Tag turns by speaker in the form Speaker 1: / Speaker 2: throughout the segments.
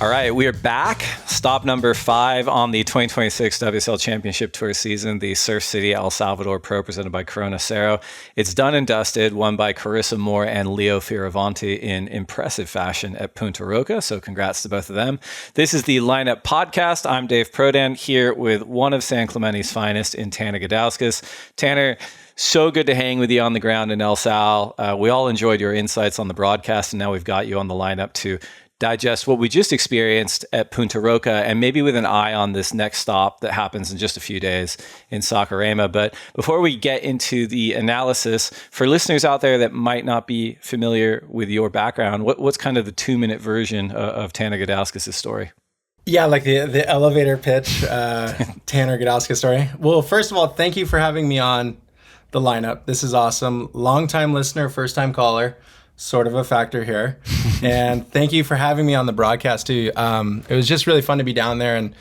Speaker 1: All right, we are back. Stop number 5 on the 2026 WSL Championship Tour season, the Surf City El Salvador Pro presented by Corona Cero. It's done and dusted, won by Carissa Moore and Leo Fioravanti in impressive fashion at Punta Roca. So congrats to both of them. This is the Lineup Podcast. I'm Dave Prodan here with one of San Clemente's finest in Tanner Gudauskas. Tanner, so good to hang with you on the ground in El Sal. We all enjoyed your insights on the broadcast, and now we've got you on the lineup to digest what we just experienced at Punta Roca, and maybe with an eye on this next stop that happens in just a few days in Saquarema. But before we get into the analysis, for listeners out there that might not be familiar with your background, what's kind of the 2-minute version of Tanner Gudauskas' story?
Speaker 2: Yeah, like the elevator pitch, Tanner Gudang story. Well, first of all, thank you for having me on the lineup. This is awesome. Long-time listener, first-time caller. Sort of a factor here. And thank you for having me on the broadcast too. It was just really fun to be down there and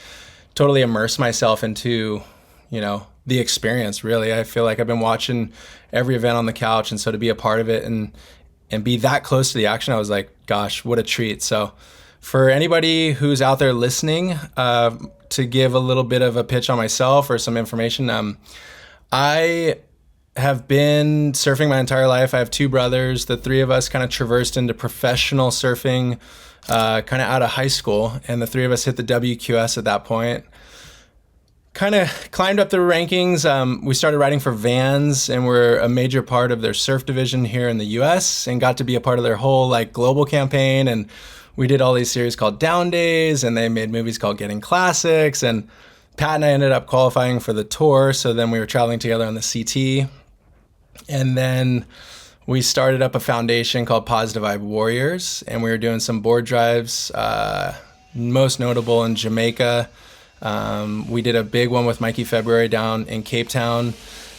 Speaker 2: totally immerse myself into, the experience, really. I feel like I've been watching every event on the couch, and so to be a part of it and be that close to the action, I was like, gosh, what a treat. So for anybody who's out there listening, to give a little bit of a pitch on myself or some information, I have been surfing my entire life. I have 2 brothers. The 3 of us kind of traversed into professional surfing kind of out of high school, and the 3 of us hit the WQS at that point. Kind of climbed up the rankings. We started riding for Vans, and we're a major part of their surf division here in the US, and got to be a part of their whole global campaign. And we did all these series called Down Days, and they made movies called Getting Classics. And Pat and I ended up qualifying for the tour, so then we were traveling together on the CT. And then we started up a foundation called Positive Vibe Warriors, and we were doing some board drives, most notable in Jamaica. We did a big one with Mikey February down in Cape Town,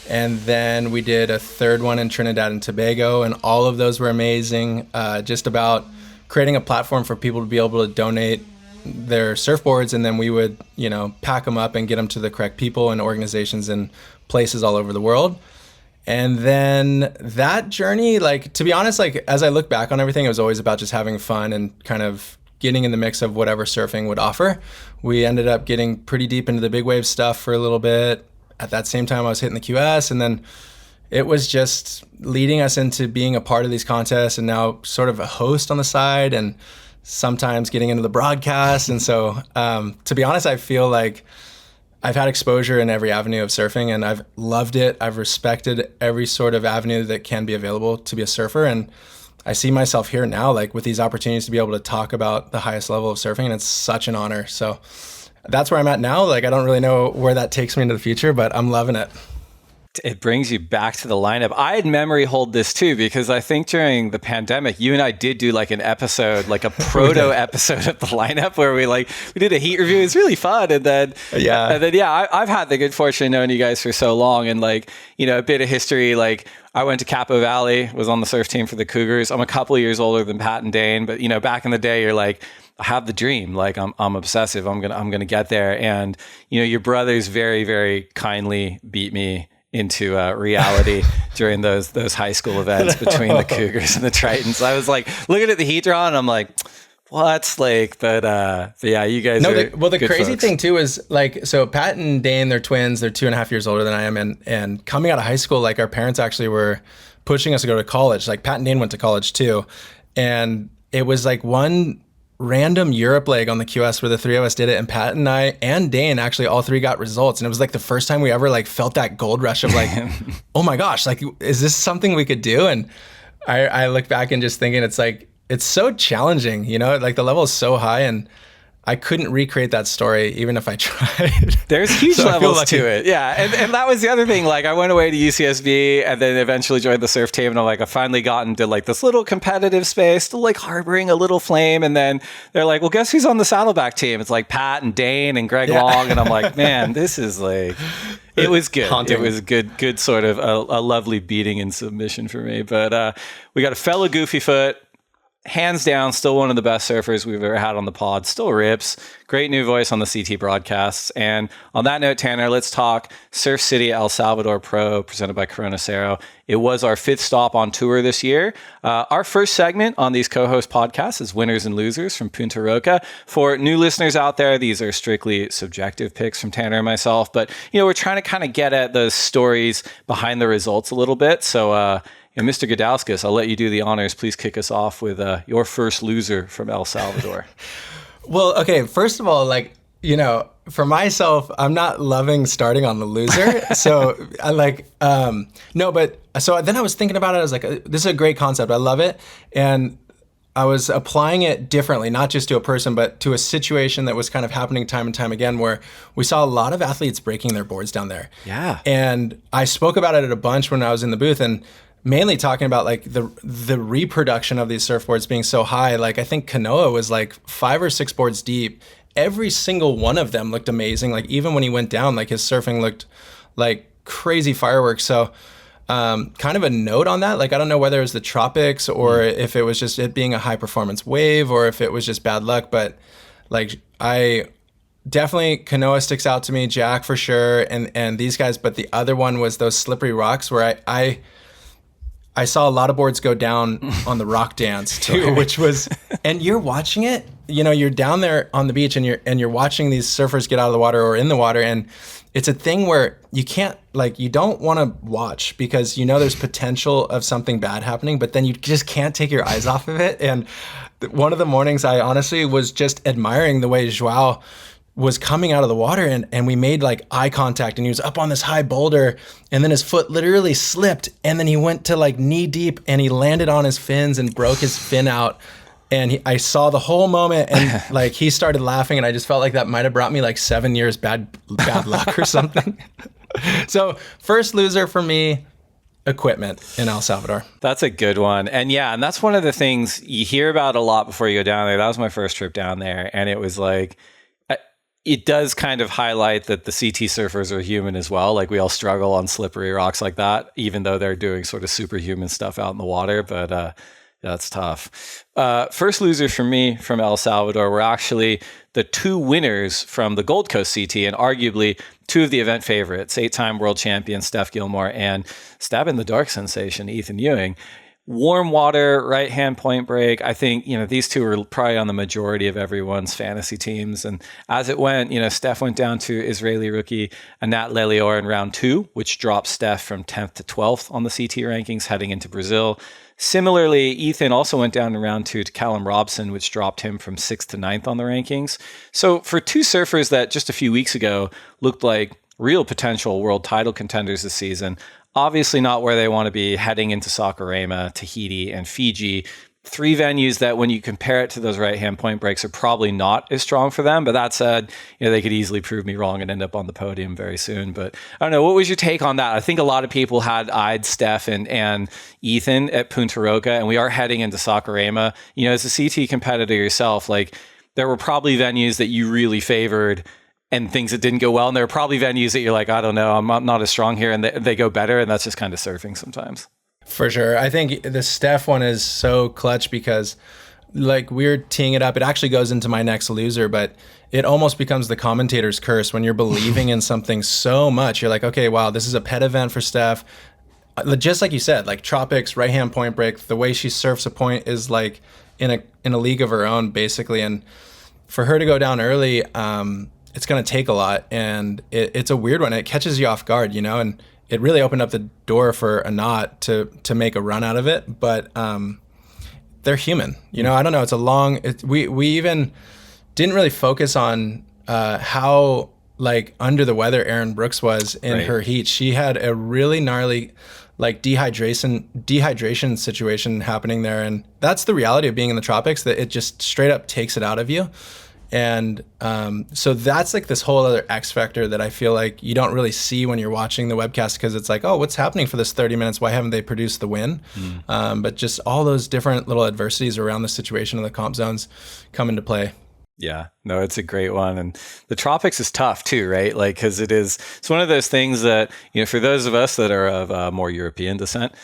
Speaker 2: and then we did a 3rd one in Trinidad and Tobago, and all of those were amazing, just about creating a platform for people to be able to donate their surfboards, and then we would, pack them up and get them to the correct people and organizations and places all over the world. And then that journey, to be honest, as I look back on everything, it was always about just having fun and kind of getting in the mix of whatever surfing would offer. We ended up getting pretty deep into the big wave stuff for a little bit. At that same time, I was hitting the QS, and then it was just leading us into being a part of these contests, and now sort of a host on the side, and sometimes getting into the broadcast. And so, to be honest, I feel like I've had exposure in every avenue of surfing, and I've loved it. I've respected every sort of avenue that can be available to be a surfer. And I see myself here now, with these opportunities to be able to talk about the highest level of surfing, and it's such an honor. So that's where I'm at now. I don't really know where that takes me into the future, but I'm loving it.
Speaker 1: It brings you back to the lineup. I had memory hold this too, because I think during the pandemic, you and I did do an episode, a proto episode of the lineup where we did a heat review. It was really fun. And then, I've had the good fortune of knowing you guys for so long, and a bit of history. I went to Capo Valley, was on the surf team for the Cougars. I'm a couple of years older than Pat and Dane, but back in the day, you're I have the dream. I'm obsessive. I'm gonna get there. And your brothers very, very kindly beat me into reality during those high school events between the Cougars and the Tritons. I was looking at the heat draw, and I'm what? But yeah, you guys are
Speaker 2: well, the crazy
Speaker 1: folks.
Speaker 2: thing too is so Pat and Dane, they're twins. They're 2.5 years older than I am. And coming out of high school, our parents actually were pushing us to go to college. Pat and Dane went to college too. And it was one random Europe leg on the QS where the 3 of us did it, and Pat and I and Dane actually all 3 got results, and it was the first time we ever felt that gold rush of oh my gosh, is this something we could do? And I look back and just thinking it's so challenging, the level is so high, and I couldn't recreate that story even if I tried.
Speaker 1: There's huge levels to it. Yeah. And that was the other thing. I went away to UCSB and then eventually joined the surf team. And I'm I finally got into this little competitive space, still harboring a little flame. And then they're well, guess who's on the Saddleback team? It's Pat and Dane and Greg Long. And I'm man, this is it was good. Haunting. It was good sort of a lovely beating and submission for me. But we got a fellow Goofy Foot, hands down, still one of the best surfers we've ever had on the pod. Still rips. Great new voice on the CT broadcasts. And on that note, Tanner, let's talk Surf City El Salvador Pro, presented by Corona Cero. It was our 5th stop on tour this year. Our first segment on these co-host podcasts is winners and losers from Punta Roca. For new listeners out there, these are strictly subjective picks from Tanner and myself. But, we're trying to kind of get at the stories behind the results a little bit. So, Mr. Gudauskas, I'll let you do the honors. Please kick us off with your first loser from El Salvador.
Speaker 2: Well, okay, first of all, for myself, I'm not loving starting on the loser. So so then I was thinking about it. I was like, this is a great concept. I love it. And I was applying it differently, not just to a person, but to a situation that was kind of happening time and time again, where we saw a lot of athletes breaking their boards down there.
Speaker 1: Yeah.
Speaker 2: And I spoke about it a bunch when I was in the booth, and mainly talking about the reproduction of these surfboards being so high. I think Kanoa was 5 or 6 boards deep. Every single one of them looked amazing. Even when he went down, his surfing looked like crazy fireworks. So kind of a note on that. I don't know whether it was the tropics or if it was just it being a high performance wave or if it was just bad luck. But I definitely, Kanoa sticks out to me, Jack for sure, and these guys. But the other one was those slippery rocks where I saw a lot of boards go down on the rock dance too, which was, and you're watching it, you're down there on the beach and you're watching these surfers get out of the water or in the water. And it's a thing where you can't, you don't want to watch because there's potential of something bad happening, but then you just can't take your eyes off of it. And one of the mornings I honestly was just admiring the way Joao was coming out of the water and we made eye contact and he was up on this high boulder and then his foot literally slipped and then he went to knee deep and he landed on his fins and broke his fin out. And I saw the whole moment and he started laughing and I just felt like that might have brought me 7 years bad luck or something. So first loser for me, equipment in El Salvador.
Speaker 1: That's a good one. And and that's one of the things you hear about a lot before you go down there. That was my first trip down there. And it was it does kind of highlight that the CT surfers are human as well. We all struggle on slippery rocks like that, even though they're doing sort of superhuman stuff out in the water. But that's tough. First loser for me from El Salvador were actually the 2 winners from the Gold Coast CT and arguably 2 of the event favorites, 8-time world champion Steph Gilmore and stab in the dark sensation Ethan Ewing. Warm water, right-hand point break. I think, these 2 were probably on the majority of everyone's fantasy teams. And as it went, Steph went down to Israeli rookie Anat Lelior in round 2, which dropped Steph from 10th to 12th on the CT rankings heading into Brazil. Similarly, Ethan also went down in round 2 to Callum Robson, which dropped him from 6th to 9th on the rankings. So for 2 surfers that just a few weeks ago looked like real potential world title contenders this season, obviously not where they want to be heading into Saquarema, Tahiti, and Fiji. 3 venues that when you compare it to those right-hand point breaks are probably not as strong for them. But that said, they could easily prove me wrong and end up on the podium very soon. But I don't know, what was your take on that? I think a lot of people had eyed Steph and Ethan at Punta Roca, and we are heading into Saquarema. As a CT competitor yourself, there were probably venues that you really favored and things that didn't go well. And there are probably venues that you're I don't know, I'm not as strong here, and they go better. And that's just kind of surfing sometimes.
Speaker 2: For sure. I think the Steph one is so clutch because we're teeing it up. It actually goes into my next loser, but it almost becomes the commentator's curse when you're believing in something so much. You're okay, wow, this is a pet event for Steph. Just like you said, tropics, right-hand point break, the way she surfs a point is in a league of her own, basically. And for her to go down early, it's going to take a lot, and it's a weird one. It catches you off guard, and it really opened up the door for Anat to make a run out of it. But they're human, I don't know. It's a long. We even didn't really focus on how under the weather Erin Brooks was in her heat. She had a really gnarly dehydration situation happening there, and that's the reality of being in the tropics. That it just straight up takes it out of you. And so that's this whole other X factor that I feel you don't really see when you're watching the webcast, because it's oh, what's happening for this 30 minutes? Why haven't they produced the win? But just all those different little adversities around the situation of the comp zones come into play.
Speaker 1: Yeah, no, it's a great one. And the tropics is tough too, right? Because it's one of those things that, for those of us that are of more European descent,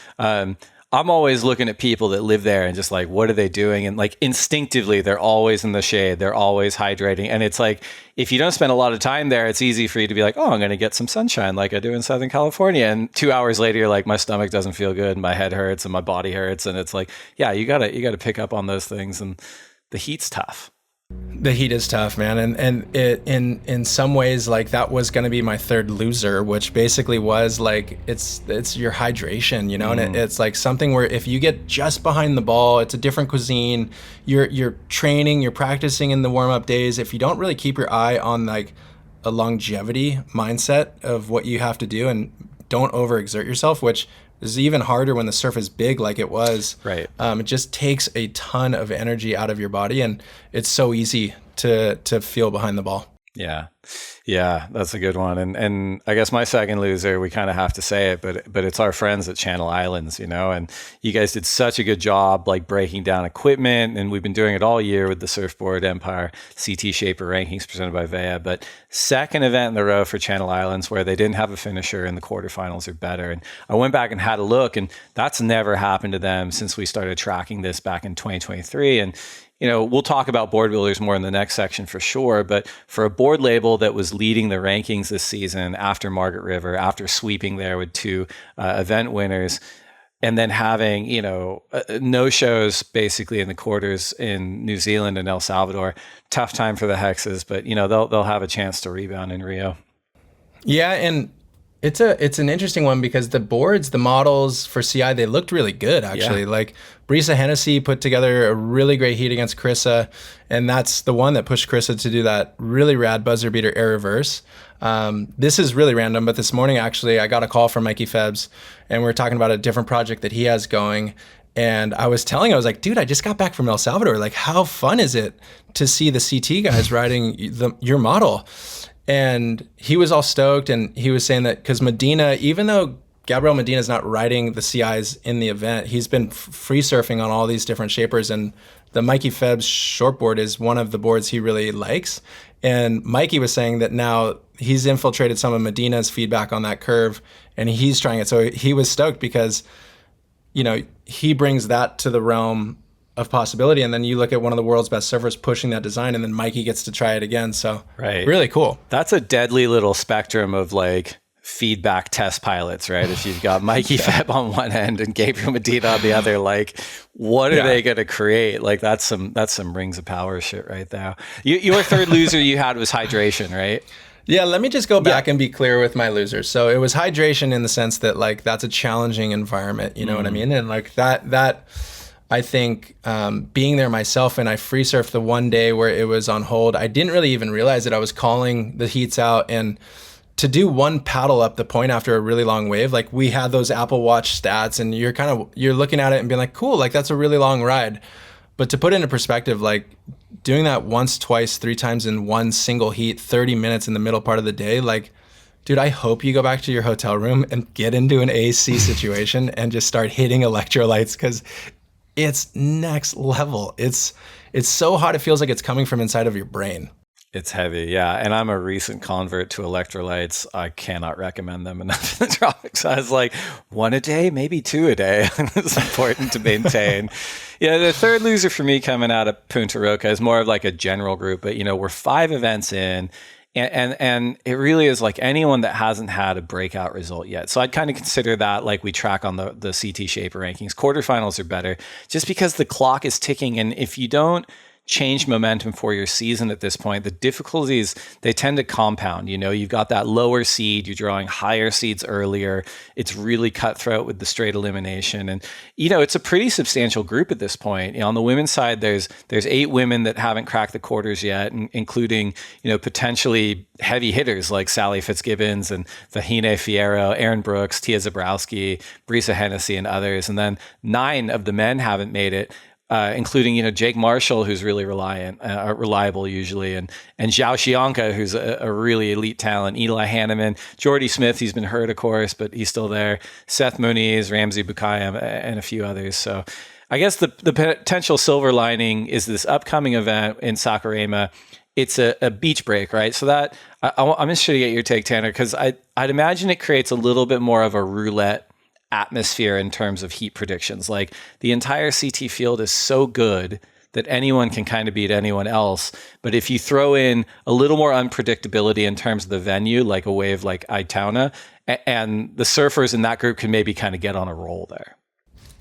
Speaker 1: I'm always looking at people that live there and just like, what are they doing? And like instinctively, they're always in the shade. They're always hydrating. And it's like, if you don't spend a lot of time there, it's easy for you to be like, oh, I'm going to get some sunshine like I do in Southern California. And 2 hours later, you're like, my stomach doesn't feel good. And my head hurts and my body hurts. And it's like, yeah, you gotta pick up on those things. And the heat's tough.
Speaker 2: The heat is tough, man, and it in some ways like that was going to be my third loser, which basically was like it's your hydration, you know, and it's like something where if you get just behind the ball, it's a different cuisine. You're training, you're practicing in the warm up days. If you don't really keep your eye on like a longevity mindset of what you have to do and don't overexert yourself, which is even harder when the surf is big like it was.
Speaker 1: Right.
Speaker 2: It just takes a ton of energy out of your body, and it's so easy to feel behind the ball.
Speaker 1: Yeah, that's a good one. And I guess my second loser, we kind of have to say it, but it's our friends at Channel Islands, you know, and you guys did such a good job like breaking down equipment, and we've been doing it all year with the Surfboard Empire CT Shaper rankings presented by Vea. But second event in a row for Channel Islands where they didn't have a finisher in the quarterfinals or better. And I went back and had a look, and that's never happened to them since we started tracking this back in 2023. And you know, we'll talk about board builders more in the next section for sure, but for a board label that was leading the rankings this season after Margaret River, after sweeping there with two event winners, and then having, you know, no shows basically in the quarters in New Zealand and El Salvador, tough time for the Hexes, but, you know, they'll have a chance to rebound in Rio.
Speaker 2: Yeah, and it's an interesting one because the boards, the models for CI, they looked really good actually. Yeah. Like Brisa Hennessy put together a really great heat against Carissa, and that's the one that pushed Carissa to do that really rad buzzer beater air reverse. This is really random, but this morning actually I got a call from Mikey Febbs, and we were talking about a different project that he has going. And I was like, dude, I just got back from El Salvador. Like, how fun is it to see the CT guys riding your model? And he was all stoked, and he was saying that because Medina, even though Gabriel Medina is not riding the CIs in the event, he's been free surfing on all these different shapers, and the Mikey Febbs shortboard is one of the boards he really likes. And Mikey was saying that now he's infiltrated some of Medina's feedback on that curve, and he's trying it. So he was stoked because, you know, he brings that to the realm of possibility, and then you look at one of the world's best surfers pushing that design, and then Mikey gets to try it again. So really cool.
Speaker 1: That's a deadly little spectrum of like feedback test pilots, right? If you've got Mikey Febb on one end and Gabriel Medina on the other, like what are they going to create? Like that's some rings of power shit right there. Your third loser you had was hydration, right?
Speaker 2: Yeah, let me just go back and be clear with my losers. So it was hydration in the sense that like that's a challenging environment, you know what I mean? And like that I think being there myself, and I free surfed the one day where it was on hold. I didn't really even realize that I was calling the heats out, and to do one paddle up the point after a really long wave, like we had those Apple Watch stats, and you're looking at it and being like, cool, like that's a really long ride. But to put it into perspective, like doing that once, twice, 3 times in one single heat, 30 minutes in the middle part of the day, like, dude, I hope you go back to your hotel room and get into an AC situation and just start hitting electrolytes, because it's next level. It's so hot, it feels like it's coming from inside of your brain.
Speaker 1: It's heavy, yeah. And I'm a recent convert to electrolytes. I cannot recommend them enough in the tropics. I was like, 1 a day, maybe 2 a day. It's important to maintain. Yeah, the third loser for me coming out of Punta Roca is more of like a general group, but you know, we're 5 events in. And it really is like anyone that hasn't had a breakout result yet. So I'd kind of consider that like we track on the CT Shaper rankings. Quarterfinals are better just because the clock is ticking. And if you don't change momentum for your season at this point, the difficulties, they tend to compound. You know, you've got that lower seed, you're drawing higher seeds earlier. It's really cutthroat with the straight elimination. And, you know, it's a pretty substantial group at this point. You know, on the women's side, there's 8 women that haven't cracked the quarters yet, including, you know, potentially heavy hitters like Sally Fitzgibbons and Vahine Fierro, Aaron Brooks, Tia Zabrowski, Brisa Hennessy, and others. And then 9 of the men haven't made it. Including, you know, Jake Marshall, who's really reliable usually, and Zhao Xianka, who's a really elite talent, Eli Hanneman, Jordy Smith, he's been hurt, of course, but he's still there, Seth Moniz, Ramsey Bukayam, and a few others. So I guess the potential silver lining is this upcoming event in Saquarema. It's a beach break, right? So that I'm interested to get your take, Tanner, because I'd imagine it creates a little bit more of a roulette atmosphere in terms of heat predictions. Like the entire CT field is so good that anyone can kind of beat anyone else. But if you throw in a little more unpredictability in terms of the venue, like a wave like Ituna, and the surfers in that group can maybe kind of get on a roll there.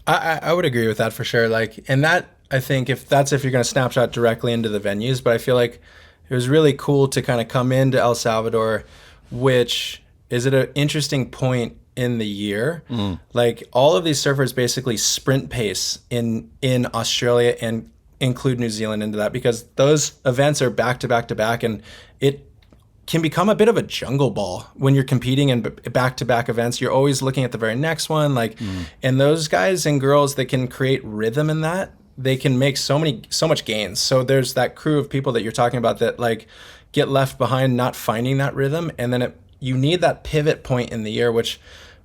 Speaker 2: I would agree with that for sure. Like, and that, I think if you're going to snapshot directly into the venues, but I feel like it was really cool to kind of come into El Salvador, which is at an interesting point in the year. Like all of these surfers basically sprint pace in Australia and include New Zealand into that, because those events are back to back to back, and it can become a bit of a jungle ball when you're competing in back to back events. You're always looking at the very next one, like, and those guys and girls that can create rhythm in that, they can make so much gains. So there's that crew of people that you're talking about that like get left behind, not finding that rhythm, and then you need that pivot point in the year, which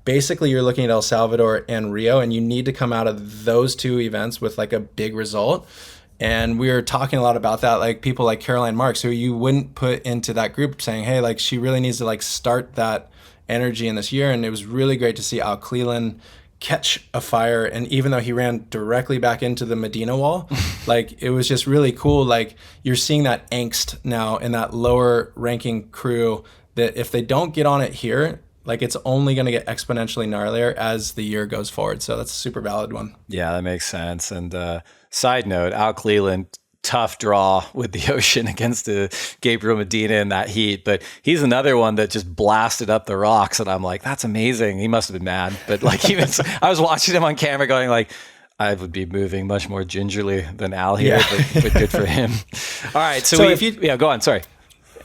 Speaker 2: basically you're looking at El Salvador and Rio, and you need to come out of those two events with like a big result. And we were talking a lot about that, like people like Caroline Marks, who you wouldn't put into that group, saying, hey, like she really needs to like start that energy in this year. And it was really great to see Al Cleland catch a fire. And even though he ran directly back into the Medina wall, like it was just really cool. Like you're seeing that angst now in that lower ranking crew, that if they don't get on it here, like it's only going to get exponentially gnarlier as the year goes forward. So that's a super valid one.
Speaker 1: Yeah, that makes sense. And side note, Al Cleland, tough draw with the ocean against Gabriel Medina in that heat. But he's another one that just blasted up the rocks. And I'm like, that's amazing. He must have been mad. But like I was watching him on camera going like, I would be moving much more gingerly than Al here, but good for him. All right. So go on. Sorry.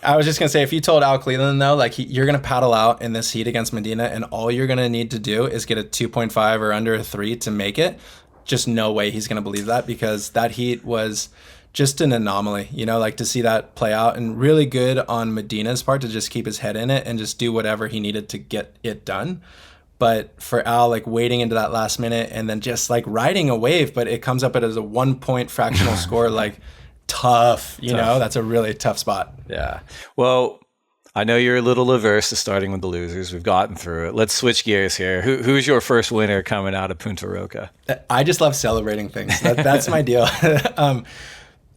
Speaker 2: I was just going to say, if you told Al Cleland, though, like you're going to paddle out in this heat against Medina, and all you're going to need to do is get a 2.5 or under a 3 to make it, just no way he's going to believe that, because that heat was just an anomaly, like to see that play out, and really good on Medina's part to just keep his head in it and just do whatever he needed to get it done. But for Al, like waiting into that last minute and then just like riding a wave, but it comes up as a 1 point fractional score, like tough, you know, that's a really tough spot.
Speaker 1: Yeah. Well, I know you're a little averse to starting with the losers. We've gotten through it. Let's switch gears here. Who's your first winner coming out of Punta Roca?
Speaker 2: I just love celebrating things. That's my deal.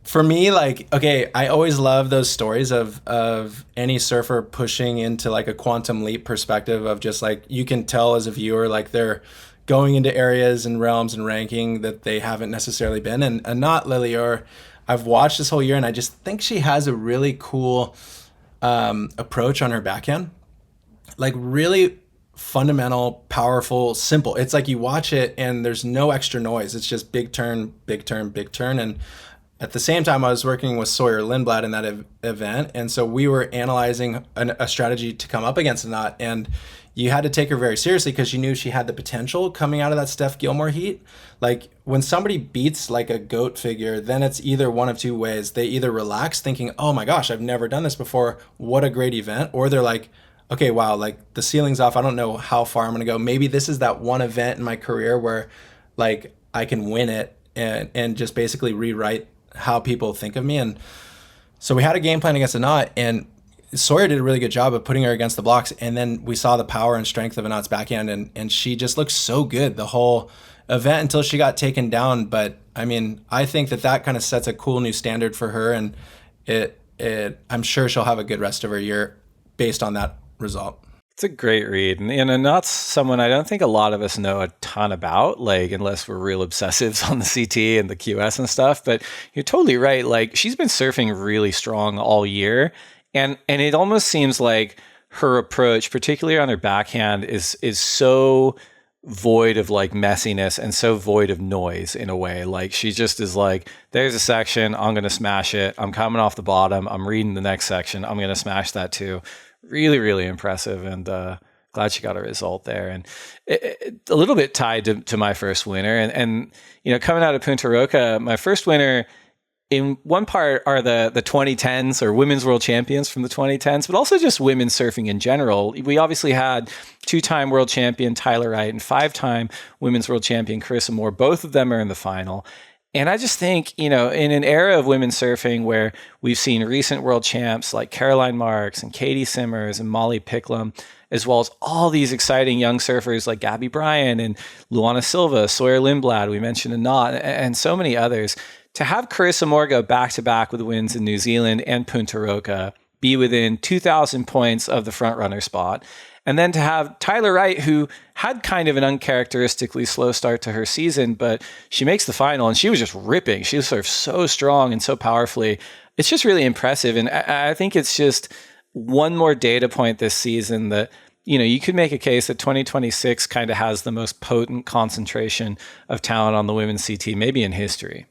Speaker 2: For me, like, okay, I always love those stories of any surfer pushing into like a quantum leap perspective of just like, you can tell as a viewer, like they're going into areas and realms and ranking that they haven't necessarily been. And Anat Lilior, I've watched this whole year, and I just think she has a really cool approach on her backhand. Like really fundamental, powerful, simple. It's like you watch it and there's no extra noise. It's just big turn, big turn, big turn. And at the same time, I was working with Sawyer Lindblad in that event. And so we were analyzing a strategy to come up against Anat. And you had to take her very seriously because you knew she had the potential coming out of that Steph Gilmore heat. Like when somebody beats like a GOAT figure, then it's either one of two ways. They either relax thinking, oh my gosh, I've never done this before. What a great event. Or they're like, okay, wow, like the ceiling's off. I don't know how far I'm going to go. Maybe this is that one event in my career where like I can win it and just basically rewrite how people think of me. And so we had a game plan against Anat, and Sawyer did a really good job of putting her against the blocks, and then we saw the power and strength of Anat's backhand, and she just looked so good the whole event until she got taken down. But I mean, I think that kind of sets a cool new standard for her, and I'm sure she'll have a good rest of her year based on that result.
Speaker 1: It's a great read, and Anat's someone I don't think a lot of us know a ton about, like unless we're real obsessives on the CT and the QS and stuff. But you're totally right. Like she's been surfing really strong all year. And it almost seems like her approach, particularly on her backhand, is so void of like messiness and so void of noise in a way. Like she just is like, there's a section, I'm going to smash it. I'm coming off the bottom. I'm reading the next section. I'm going to smash that too. Really, really impressive. And glad she got a result there. And a little bit tied to my first winner. And you know, coming out of Punta Roca, my first winner in one part are the 2010s or women's world champions from the 2010s, but also just women surfing in general. We obviously had 2-time world champion Tyler Wright and 5-time women's world champion Carissa Moore. Both of them are in the final. And I just think, in an era of women's surfing where we've seen recent world champs like Caroline Marks and Katie Simmers and Molly Picklum, as well as all these exciting young surfers like Gabby Bryan and Luana Silva, Sawyer Lindblad, we mentioned Anat, and so many others, to have Carissa Moore go back-to-back with wins in New Zealand and Punta Roca, be within 2,000 points of the front runner spot, and then to have Tyler Wright, who had kind of an uncharacteristically slow start to her season, but she makes the final and she was just ripping. She was sort of so strong and so powerfully. It's just really impressive. And I think it's just one more data point this season that, you could make a case that 2026 kind of has the most potent concentration of talent on the women's CT, maybe in history.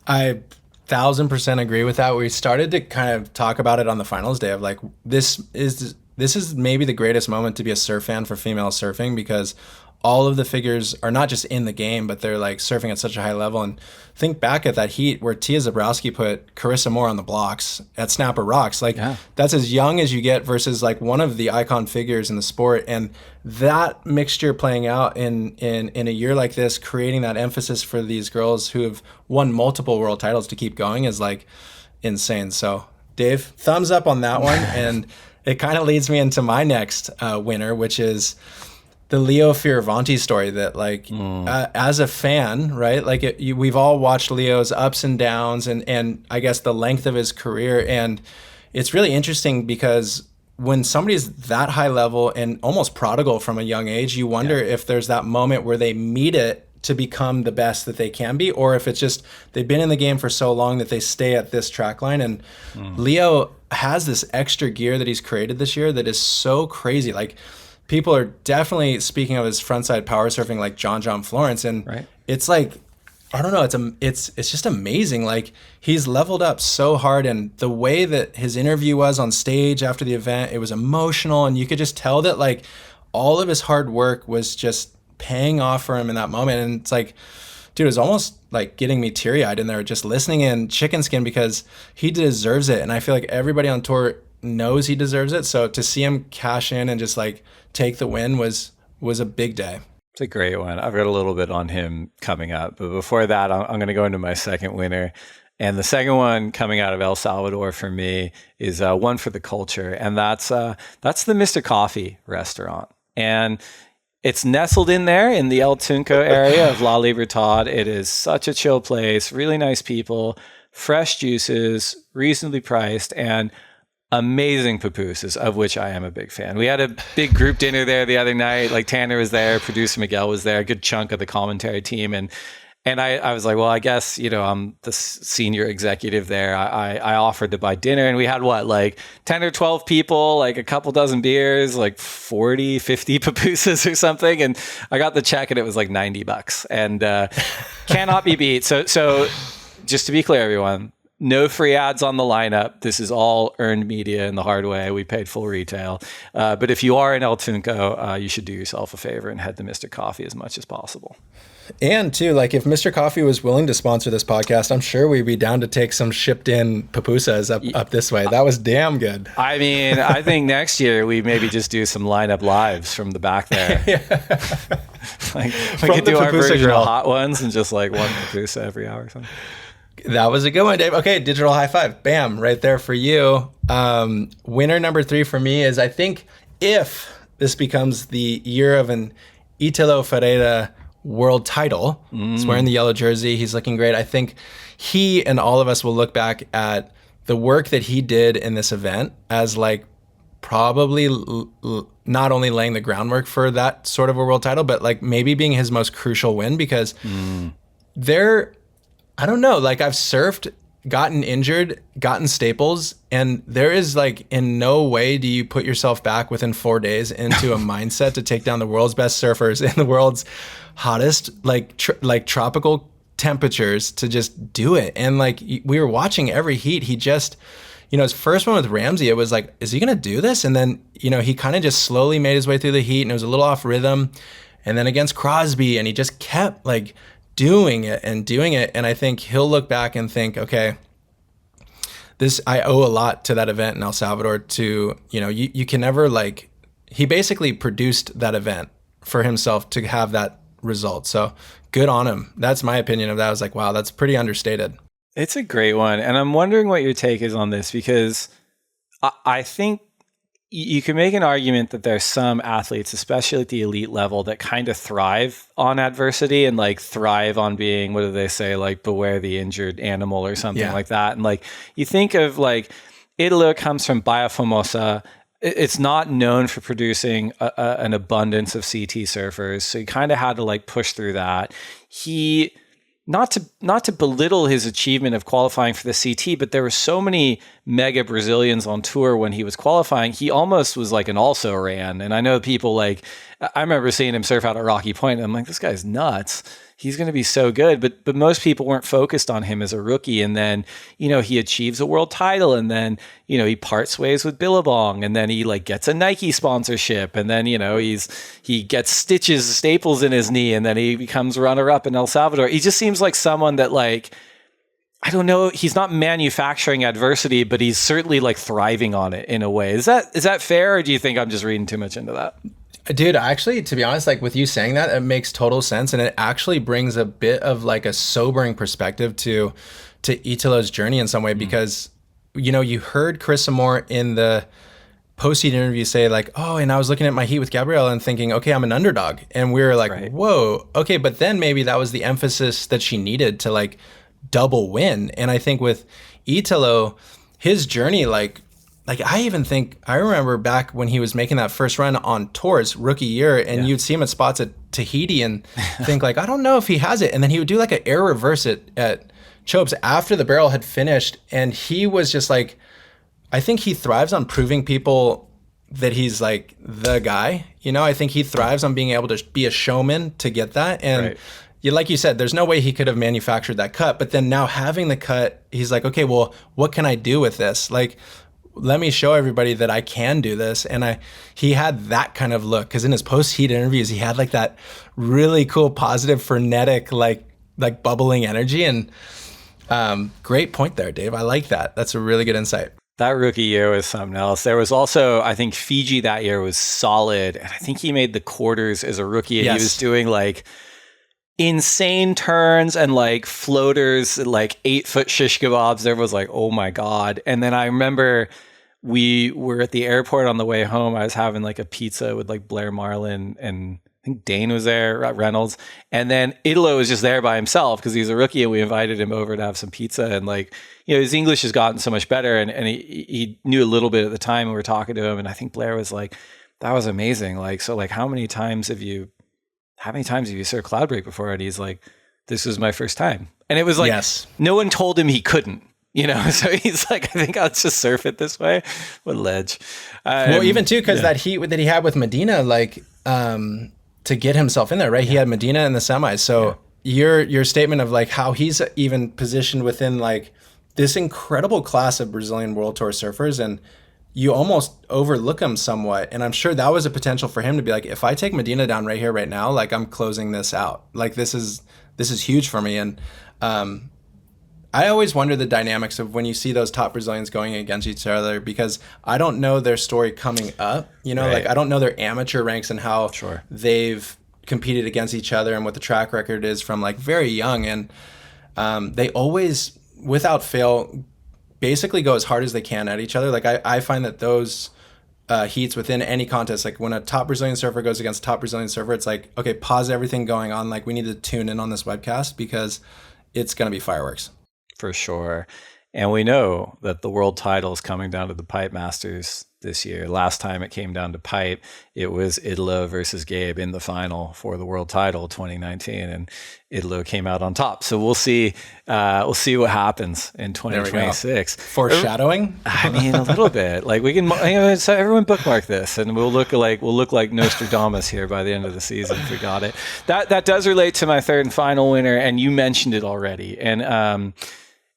Speaker 2: I 1,000% agree with that. We started to kind of talk about it on the finals day of like, this is maybe the greatest moment to be a surf fan for female surfing, because all of the figures are not just in the game, but they're like surfing at such a high level. And think back at that heat where Tia Zabrowski put Carissa Moore on the blocks at Snapper Rocks. Like, that's as young as you get versus like one of the icon figures in the sport. And that mixture playing out in a year like this, creating that emphasis for these girls who have won multiple world titles to keep going is like insane. So Dave, thumbs up on that one. And it kind of leads me into my next winner, which is the Leo Fioravanti story that like, as a fan, right? Like we've all watched Leo's ups and downs and I guess the length of his career. And it's really interesting because when somebody's that high level and almost prodigal from a young age, you wonder if there's that moment where they meet it to become the best that they can be, or if it's just, they've been in the game for so long that they stay at this track line. And Leo has this extra gear that he's created this year that is so crazy. Like, people are definitely speaking of his frontside power surfing like John Florence, and it's like, I don't know, it's just amazing. Like, he's leveled up so hard, and the way that his interview was on stage after the event, it was emotional, and you could just tell that like all of his hard work was just paying off for him in that moment. And it's like, dude, it was almost like getting me teary-eyed in there just listening in chicken skin, because he deserves it, and I feel like everybody on tour knows he deserves it. So to see him cash in and just like take the win was a big day.
Speaker 1: It's a great one. I've got a little bit on him coming up, but before that, I'm going to go into my second winner. And the second one coming out of El Salvador for me is one for the culture, and that's the Mr. Coffee restaurant. And it's nestled in there in the El Tunco area of La Libertad. It is such a chill place, really nice people, fresh juices, reasonably priced, and amazing pupusas, of which I am a big fan. We had a big group dinner there the other night. Like, Tanner was there, producer Miguel was there, a good chunk of the commentary team. And I was like, well, I guess, I'm the senior executive there. I offered to buy dinner, and we had like 10 or 12 people, like a couple dozen beers, like 40, 50 pupusas or something. And I got the check and it was like $90 and cannot be beat. So just to be clear, everyone, no free ads on the lineup. This is all earned media in the hard way. We paid full retail. But if you are in El Tunco, you should do yourself a favor and head to Mr. Coffee as much as possible.
Speaker 2: And too, like, if Mr. Coffee was willing to sponsor this podcast, I'm sure we'd be down to take some shipped in pupusas up this way. That was damn good.
Speaker 1: I mean, I think next year we maybe just do some lineup lives from the back there. Like, we could do our version of hot ones and just like one pupusa every hour or something.
Speaker 2: That was a good one, Dave. Okay, digital high five. Bam, right there for you. Winner number 3 for me is, I think, if this becomes the year of an Italo Ferreira world title, he's wearing the yellow jersey, he's looking great. I think he and all of us will look back at the work that he did in this event as like probably not only laying the groundwork for that sort of a world title, but like maybe being his most crucial win, because I don't know, like, I've surfed, gotten injured, gotten staples, and there is like, in no way do you put yourself back within 4 days into a mindset to take down the world's best surfers in the world's hottest, like tropical temperatures, to just do it. And like, we were watching every heat. He just, his first one with Ramsey, it was like, is he going to do this? And then, he kind of just slowly made his way through the heat, and it was a little off rhythm. And then against Crosby, and he just kept like doing it. And I think he'll look back and think, okay, I owe a lot to that event in El Salvador. To, you can never, like, he basically produced that event for himself to have that result. So good on him. That's my opinion of that. I was like, wow, that's pretty understated.
Speaker 1: It's a great one. And I'm wondering what your take is on this, because I think you can make an argument that there's some athletes, especially at the elite level, that kind of thrive on adversity and like thrive on being, what do they say, like beware the injured animal or something like that. And like you think of like Italo comes from Baia Formosa. It's not known for producing an abundance of CT surfers. So he kind of had to like push through that. He, not to belittle his achievement of qualifying for the CT, but there were so many mega Brazilians on tour when he was qualifying. He almost was like an also ran. And I know people like, I remember seeing him surf out at Rocky Point, and I'm like, this guy's nuts. He's going to be so good. But most people weren't focused on him as a rookie. And then, he achieves a world title, and then, he parts ways with Billabong, and then he like gets a Nike sponsorship. And then, he gets staples in his knee, and then he becomes runner up in El Salvador. He just seems like someone that like, I don't know, he's not manufacturing adversity, but he's certainly like thriving on it in a way. Is that fair? Or do you think I'm just reading too much into that?
Speaker 2: Dude, actually, to be honest, like with you saying that, it makes total sense. And it actually brings a bit of like a sobering perspective to Italo's journey in some way, because, you heard Carissa Moore in the post-heat interview say like, oh, and I was looking at my heat with Gabriel and thinking, okay, I'm an underdog. And we were like, whoa, okay. But then maybe that was the emphasis that she needed to like double win. And I think with Italo, his journey, like I remember back when he was making that first run on tours rookie year, and you'd see him at spots at Tahiti and think like, I don't know if he has it. And then he would do like an air reverse at Chopes after the barrel had finished. And he was just like, I think he thrives on proving people that he's like the guy. I think he thrives on being able to be a showman to get that. And like you said, there's no way he could have manufactured that cut. But then now having the cut, he's like, okay, well, what can I do with this? Like, let me show everybody that I can do this. And he had that kind of look, because in his post-heat interviews, he had like that really cool, positive, frenetic, like bubbling energy. And great point there, Dave. I like that. That's a really good insight.
Speaker 1: That rookie year was something else. There was also, I think Fiji that year was solid. And I think he made the quarters as a rookie, and he was doing like insane turns and like floaters, like 8-foot shish kebabs. There was like, oh my God. And then I remember we were at the airport on the way home. I was having like a pizza with like Blair Marlin, and I think Dane was there, Reynolds. And then Italo was just there by himself because he's a rookie, and we invited him over to have some pizza. And like, his English has gotten so much better, and he knew a little bit at the time, and we were talking to him. And I think Blair was like, that was amazing. Like, so like, how many times have you surfed cloud break before? And he's like, this was my first time. And it was like, no one told him he couldn't, so he's like, I think I'll just surf it this way. What ledge.
Speaker 2: Well, even too, because that heat that he had with Medina, like to get himself in there, right? He had Medina in the semis. So your statement of like how he's even positioned within like this incredible class of Brazilian World Tour surfers, and you almost overlook him somewhat. And I'm sure that was a potential for him to be like, if I take Medina down right here, right now, like I'm closing this out. Like this is huge for me. And I always wonder the dynamics of when you see those top Brazilians going against each other, because I don't know their story coming up, like I don't know their amateur ranks and how they've competed against each other and what the track record is from like very young. And they always, without fail, basically go as hard as they can at each other. Like I find that those heats within any contest, like when a top Brazilian surfer goes against a top Brazilian surfer, it's like, okay, pause everything going on. Like we need to tune in on this webcast because it's going to be fireworks.
Speaker 1: For sure. And we know that the world title is coming down to the Pipe Masters this year. Last time it came down to pipe, it was Italo versus Gabe in the final for the world title 2019, and Italo came out on top. So we'll see what happens in 2026.
Speaker 2: Foreshadowing?
Speaker 1: I mean, a little bit. Like we can, so everyone bookmark this, and we'll look like Nostradamus here by the end of the season if we got it. That does relate to my third and final winner, and you mentioned it already. And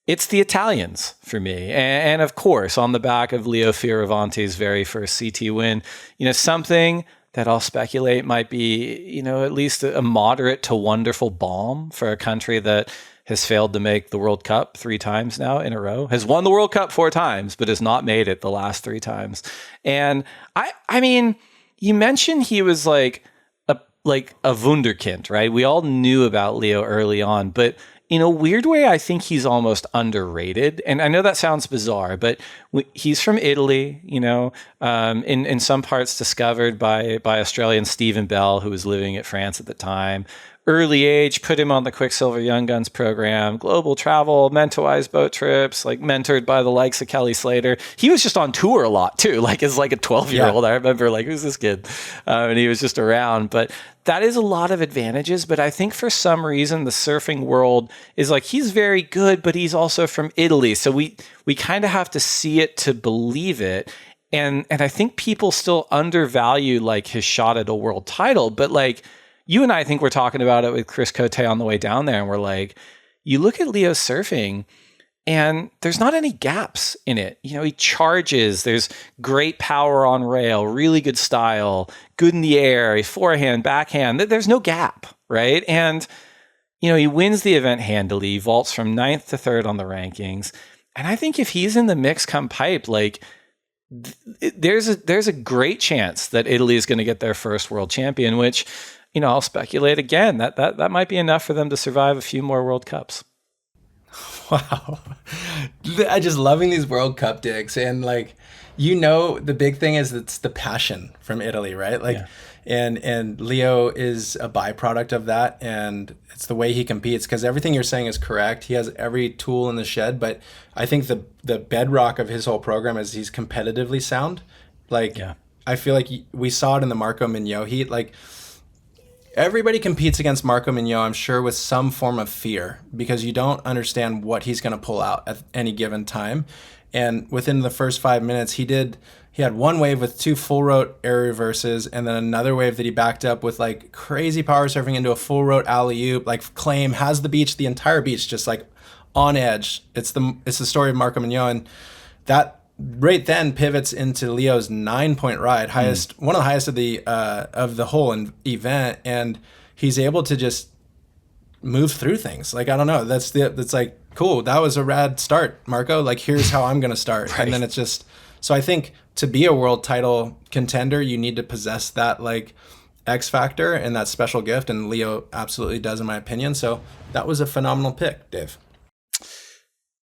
Speaker 1: it's the Italians for me. And of course, on the back of Leo Fioravanti's very first CT win, something that I'll speculate might be, at least a moderate to wonderful balm for a country that has failed to make the World Cup 3 times now in a row, has won the World Cup 4 times, but has not made it the last 3 times. And I mean, you mentioned he was like like a wunderkind, right? We all knew about Leo early on, but in a weird way, I think he's almost underrated. And I know that sounds bizarre, but he's from Italy, in some parts discovered by Australian Stephen Bell, who was living at France at the time. Early age, put him on the Quicksilver Young Guns program, global travel, mentorized boat trips, like mentored by the likes of Kelly Slater. He was just on tour a lot too, like as like a 12-year-old. I remember like, who's this kid? And he was just around. But that is a lot of advantages. But I think for some reason, the surfing world is like, he's very good, but he's also from Italy. So we kind of have to see it to believe it. And I think people still undervalue like his shot at a world title, but like, you and I think we're talking about it with Chris Cote on the way down there, and we're like, you look at Leo's surfing, and there's not any gaps in it. He charges. There's great power on rail, really good style, good in the air, forehand, backhand. There's no gap, right? And, he wins the event handily, he vaults from 9th to 3rd on the rankings. And I think if he's in the mix come pipe, like, there's a great chance that Italy is going to get their first world champion, which, I'll speculate again that might be enough for them to survive a few more World Cups.
Speaker 2: Wow. I just loving these World Cup digs. And like, the big thing is it's the passion from Italy, right? Like, and Leo is a byproduct of that. And it's the way he competes, because everything you're saying is correct. He has every tool in the shed, but I think the bedrock of his whole program is he's competitively sound. Like, I feel like we saw it in the Marco Mignot heat. Like, everybody competes against Marco Mignot, I'm sure, with some form of fear, because you don't understand what he's going to pull out at any given time. And within the first 5 minutes, he had one wave with 2 full rote air reverses, and then another wave that he backed up with like crazy power surfing into a full rote alley-oop, like claim, has the entire beach just like on edge. It's the story of Marco Mignot, and that right then pivots into Leo's 9-point ride, one of the highest of the whole event, and he's able to just move through things. Like, I don't know, that's like, cool, that was a rad start, Marco. Like, here's how I'm gonna start. Right. And then it's just, so I think to be a world title contender, you need to possess that like X factor and that special gift, and Leo absolutely does, in my opinion. So that was a phenomenal pick, Dave.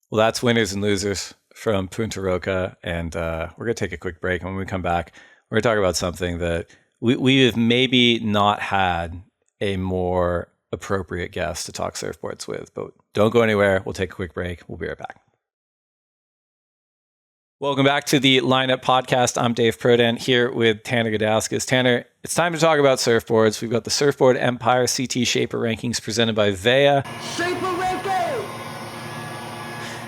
Speaker 1: Well, that's winners and losers from Punta Roca, and we're going to take a quick break. And when we come back, we're going to talk about something that we have maybe not had a more appropriate guest to talk surfboards with. But don't go anywhere. We'll take a quick break. We'll be right back. Welcome back to the Lineup Podcast. I'm Dave Prodan here with Tanner Gudauskas. Tanner, it's time to talk about surfboards. We've got the Surfboard Empire CT Shaper Rankings presented by Vea.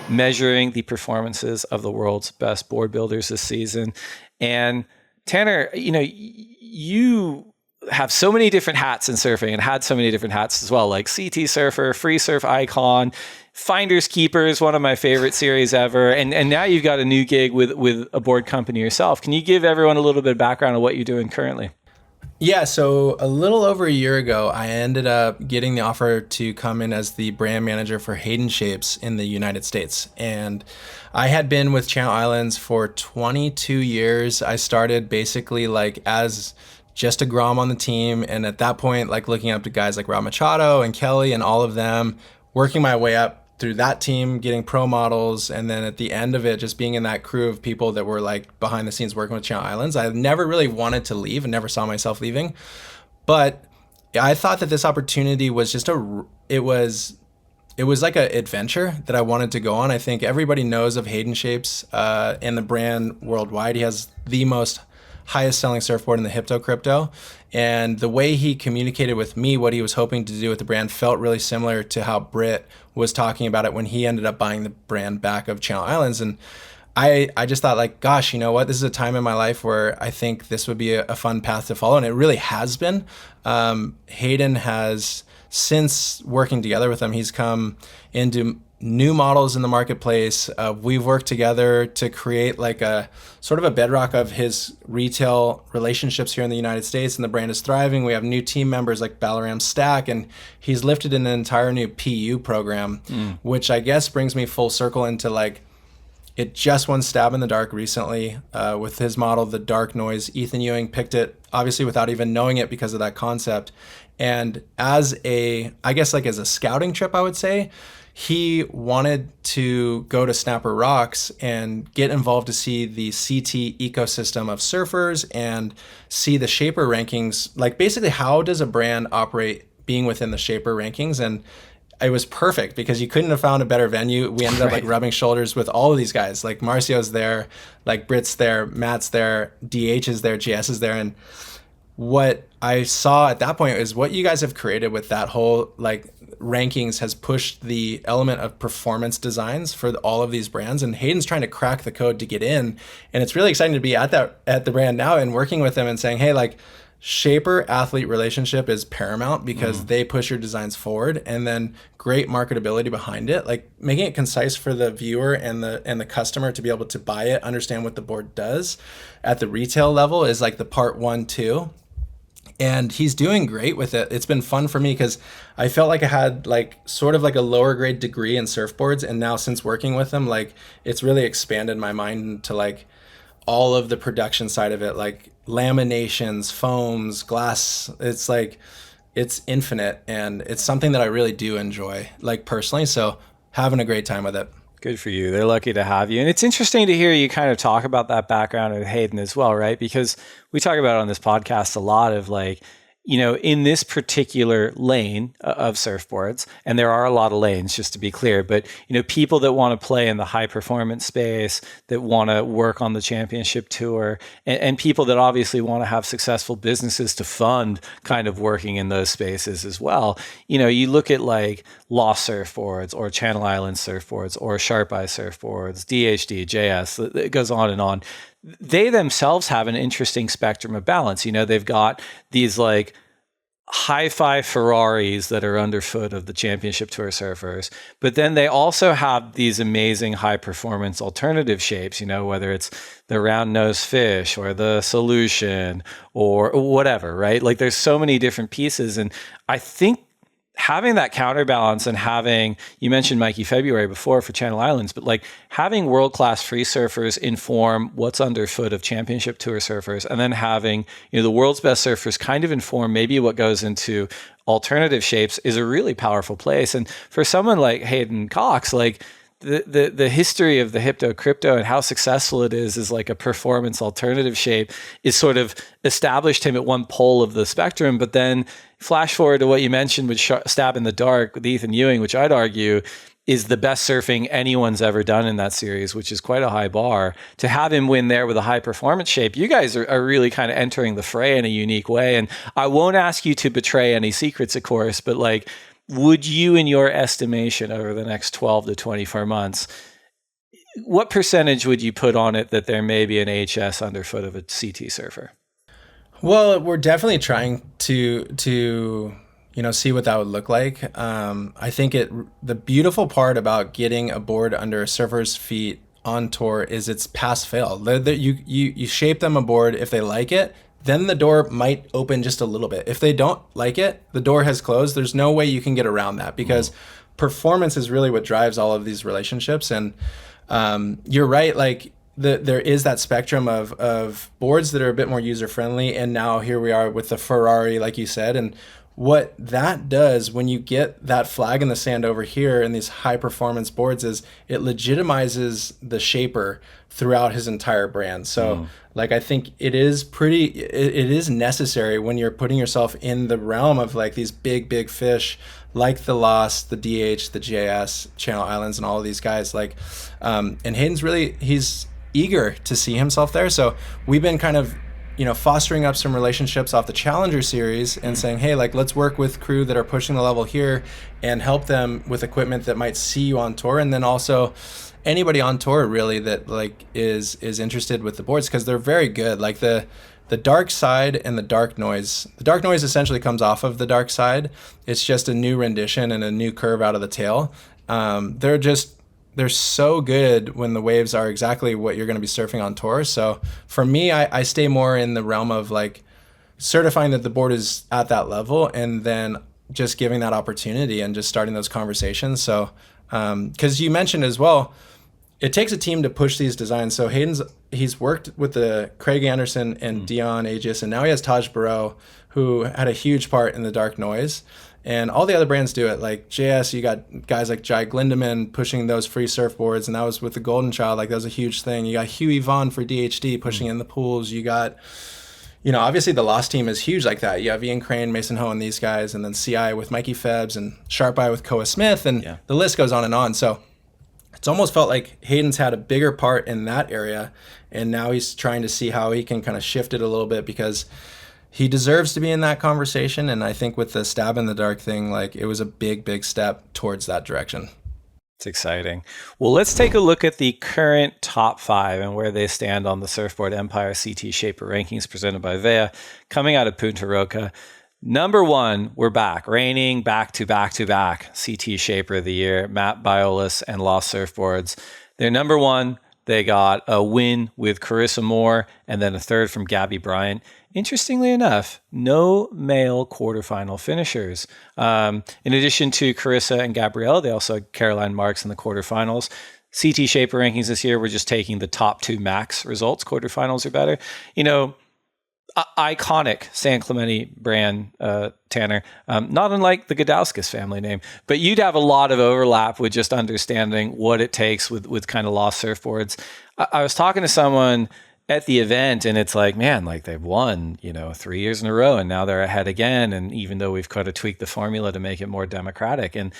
Speaker 1: Measuring the performances of the world's best board builders this season. And Tanner, you have so many different hats in surfing, and had so many different hats as well, like CT surfer, free surf icon, Finders Keepers, one of my favorite series ever. And now you've got a new gig with a board company yourself. Can you give everyone a little bit of background on what you're doing currently?
Speaker 2: Yeah, so a little over a year ago, I ended up getting the offer to come in as the brand manager for HaydenShapes in the United States. And I had been with Channel Islands for 22 years. I started basically like as just a Grom on the team. And at that point, like looking up to guys like Rob Machado and Kelly and all of them, working my way up through that team, getting pro models, and then at the end of it, just being in that crew of people that were like behind the scenes working with Channel Islands. I never really wanted to leave and never saw myself leaving. But I thought that this opportunity was just it was like an adventure that I wanted to go on. I think everybody knows of HaydenShapes and the brand worldwide. He has the most highest selling surfboard in the Hypto Crypto. And the way he communicated with me what he was hoping to do with the brand felt really similar to how Britt was talking about it when he ended up buying the brand back of Channel Islands. And I just thought like, gosh, you know what? This is a time in my life where I think this would be a fun path to follow. And it really has been. Hayden has, since working together with him, he's come into new models in the marketplace. We've worked together to create like a sort of a bedrock of his retail relationships here in the United States, and the brand is thriving. We have new team members like Balaram Stack, and he's lifted an entire new PU program, which I guess brings me full circle into like It just won Stab in the Dark recently with his model, the Dark Noise. Ethan Ewing picked it, obviously without even knowing it because of that concept. And as a scouting trip, I would say, he wanted to go to Snapper Rocks and get involved to see the CT ecosystem of surfers and see the Shaper rankings. Like, basically, how does a brand operate being within the Shaper rankings? And it was perfect because you couldn't have found a better venue. We ended up like rubbing shoulders with all of these guys. Like, Marcio's there, like Britt's there, Matt's there, DH is there, GS is there. And what I saw at that point is what you guys have created with that whole like rankings has pushed the element of performance designs for all of these brands. And Hayden's trying to crack the code to get in. And it's really exciting to be at the brand now and working with them and saying, hey, like, Shaper athlete relationship is paramount because they push your designs forward, and then great marketability behind it, like making it concise for the viewer and the customer to be able to buy it, understand what the board does at the retail level is like the part 1, 2. And he's doing great with it. It's been fun for me because I felt like I had like sort of like a lower grade degree in surfboards, and now since working with him, like it's really expanded my mind to like all of the production side of it, like laminations, foams, glass. It's like, it's infinite, and it's something that I really do enjoy, like personally. So having a great time with it.
Speaker 1: Good for you. They're lucky to have you. And it's interesting to hear you kind of talk about that background at Hayden as well, right? Because we talk about on this podcast a lot of like, you know, in this particular lane of surfboards, and there are a lot of lanes, just to be clear, but, you know, people that want to play in the high performance space, that want to work on the championship tour, and people that obviously want to have successful businesses to fund kind of working in those spaces as well. You know, you look at like Lost surfboards or Channel Islands surfboards or Sharp Eye surfboards, DHD, JS, it goes on and on. They themselves have an interesting spectrum of balance. You know, they've got these like hi-fi Ferraris that are underfoot of the championship tour surfers, but then they also have these amazing high performance alternative shapes, you know, whether it's the round nose fish or the solution or whatever, right? Like there's so many different pieces. And I think having that counterbalance and having, you mentioned Mikey February before for Channel Islands, but like having world-class free surfers inform what's underfoot of championship tour surfers, and then having, you know, the world's best surfers kind of inform maybe what goes into alternative shapes is a really powerful place. And for someone like Hayden Cox, like the history of the Hypto Crypto and how successful it is like a performance alternative shape is sort of established him at one pole of the spectrum. But then flash forward to what you mentioned with Stab in the Dark with Ethan Ewing, which I'd argue is the best surfing anyone's ever done in that series, which is quite a high bar. To have him win there with a high performance shape, you guys are really kind of entering the fray in a unique way. And I won't ask you to betray any secrets, of course, but like, would you, in your estimation, over the next 12 to 24 months, what percentage would you put on it that there may be an HS underfoot of a CT surfer?
Speaker 2: Well, we're definitely trying to you know, see what that would look like. I think the beautiful part about getting a board under a surfer's feet on tour is it's pass fail. You shape them a board. If they like it, then the door might open just a little bit. If they don't like it, the door has closed. There's no way you can get around that because performance is really what drives all of these relationships. And you're right, like there is that spectrum of boards that are a bit more user-friendly. And now here we are with the Ferrari, like you said. And what that does when you get that flag in the sand over here in these high-performance boards is it legitimizes the shaper throughout his entire brand. So like, I think it is necessary when you're putting yourself in the realm of like these big fish, like the Lost, the DH, the JS, Channel Islands, and all of these guys. Like, and Hayden's he's eager to see himself there. So we've been kind of, you know, fostering up some relationships off the Challenger series and saying, hey, like, let's work with crew that are pushing the level here and help them with equipment that might see you on tour. And then also anybody on tour really that like is interested with the boards, because they're very good. Like the dark side and the dark noise. The dark noise essentially comes off of the dark side. It's just a new rendition and a new curve out of the tail. They're so good when the waves are exactly what you're going to be surfing on tour. So for me, I stay more in the realm of like certifying that the board is at that level and then just giving that opportunity and just starting those conversations. So, because you mentioned as well, it takes a team to push these designs. So he's worked with the Craig Anderson and Dion Aegis, and now he has Taj Burrow, who had a huge part in the Dark Noise. And all the other brands do it. Like JS, you got guys like Jai Glindemann pushing those free surfboards, and that was with the Golden Child. Like that was a huge thing. You got Huey Vaughn for DHD pushing in the pools. You got, obviously the Lost team is huge like that. You have Ian Crane, Mason Ho, and these guys, and then CI with Mikey Febbs and Sharp Eye with Koa Smith, and the list goes on and on. So it's almost felt like Hayden's had a bigger part in that area, and now he's trying to see how he can kind of shift it a little bit, because he deserves to be in that conversation. And I think with the Stab in the Dark thing, like it was a big step towards that direction.
Speaker 1: It's exciting. Well, let's take a look at the current top 5 and where they stand on the Surfboard Empire CT Shaper rankings presented by Vea, coming out of Punta Roca. Number 1, we're back, reigning back to back CT Shaper of the Year, Matt Biolis and Lost Surfboards. They're number 1. They got a win with Carissa Moore and then a third from Gabby Bryant. Interestingly enough, no male quarterfinal finishers. In addition to Carissa and Gabrielle, they also had Caroline Marks in the quarterfinals. CT Shaper rankings this year, we're just taking the top 2 max results. Quarterfinals are better. Iconic San Clemente brand, Tanner, not unlike the Gudauskas family name, but you'd have a lot of overlap with just understanding what it takes with kind of Lost surfboards. I was talking to someone at the event, and it's like, man, like they've won, 3 years in a row, and now they're ahead again. And even though we've kind of tweaked the formula to make it more democratic, and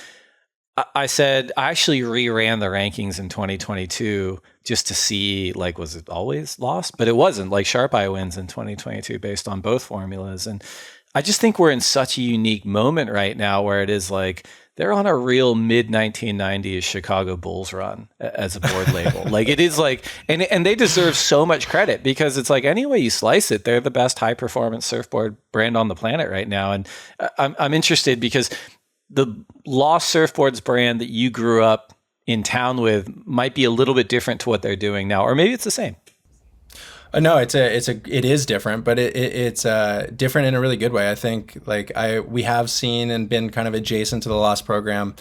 Speaker 1: I said, I actually reran the rankings in 2022 just to see, like, was it always Lost? But it wasn't. Like, Sharp Eye wins in 2022 based on both formulas. And I just think we're in such a unique moment right now where it is like, they're on a real mid-1990s Chicago Bulls run as a board label. Like, it is like, and they deserve so much credit, because it's like, any way you slice it, they're the best high-performance surfboard brand on the planet right now. And I'm interested because the Lost Surfboards brand that you grew up in town with might be a little bit different to what they're doing now, or maybe it's the same.
Speaker 2: No, it is different, but it's different in a really good way. I think we have seen and been kind of adjacent to the Lost program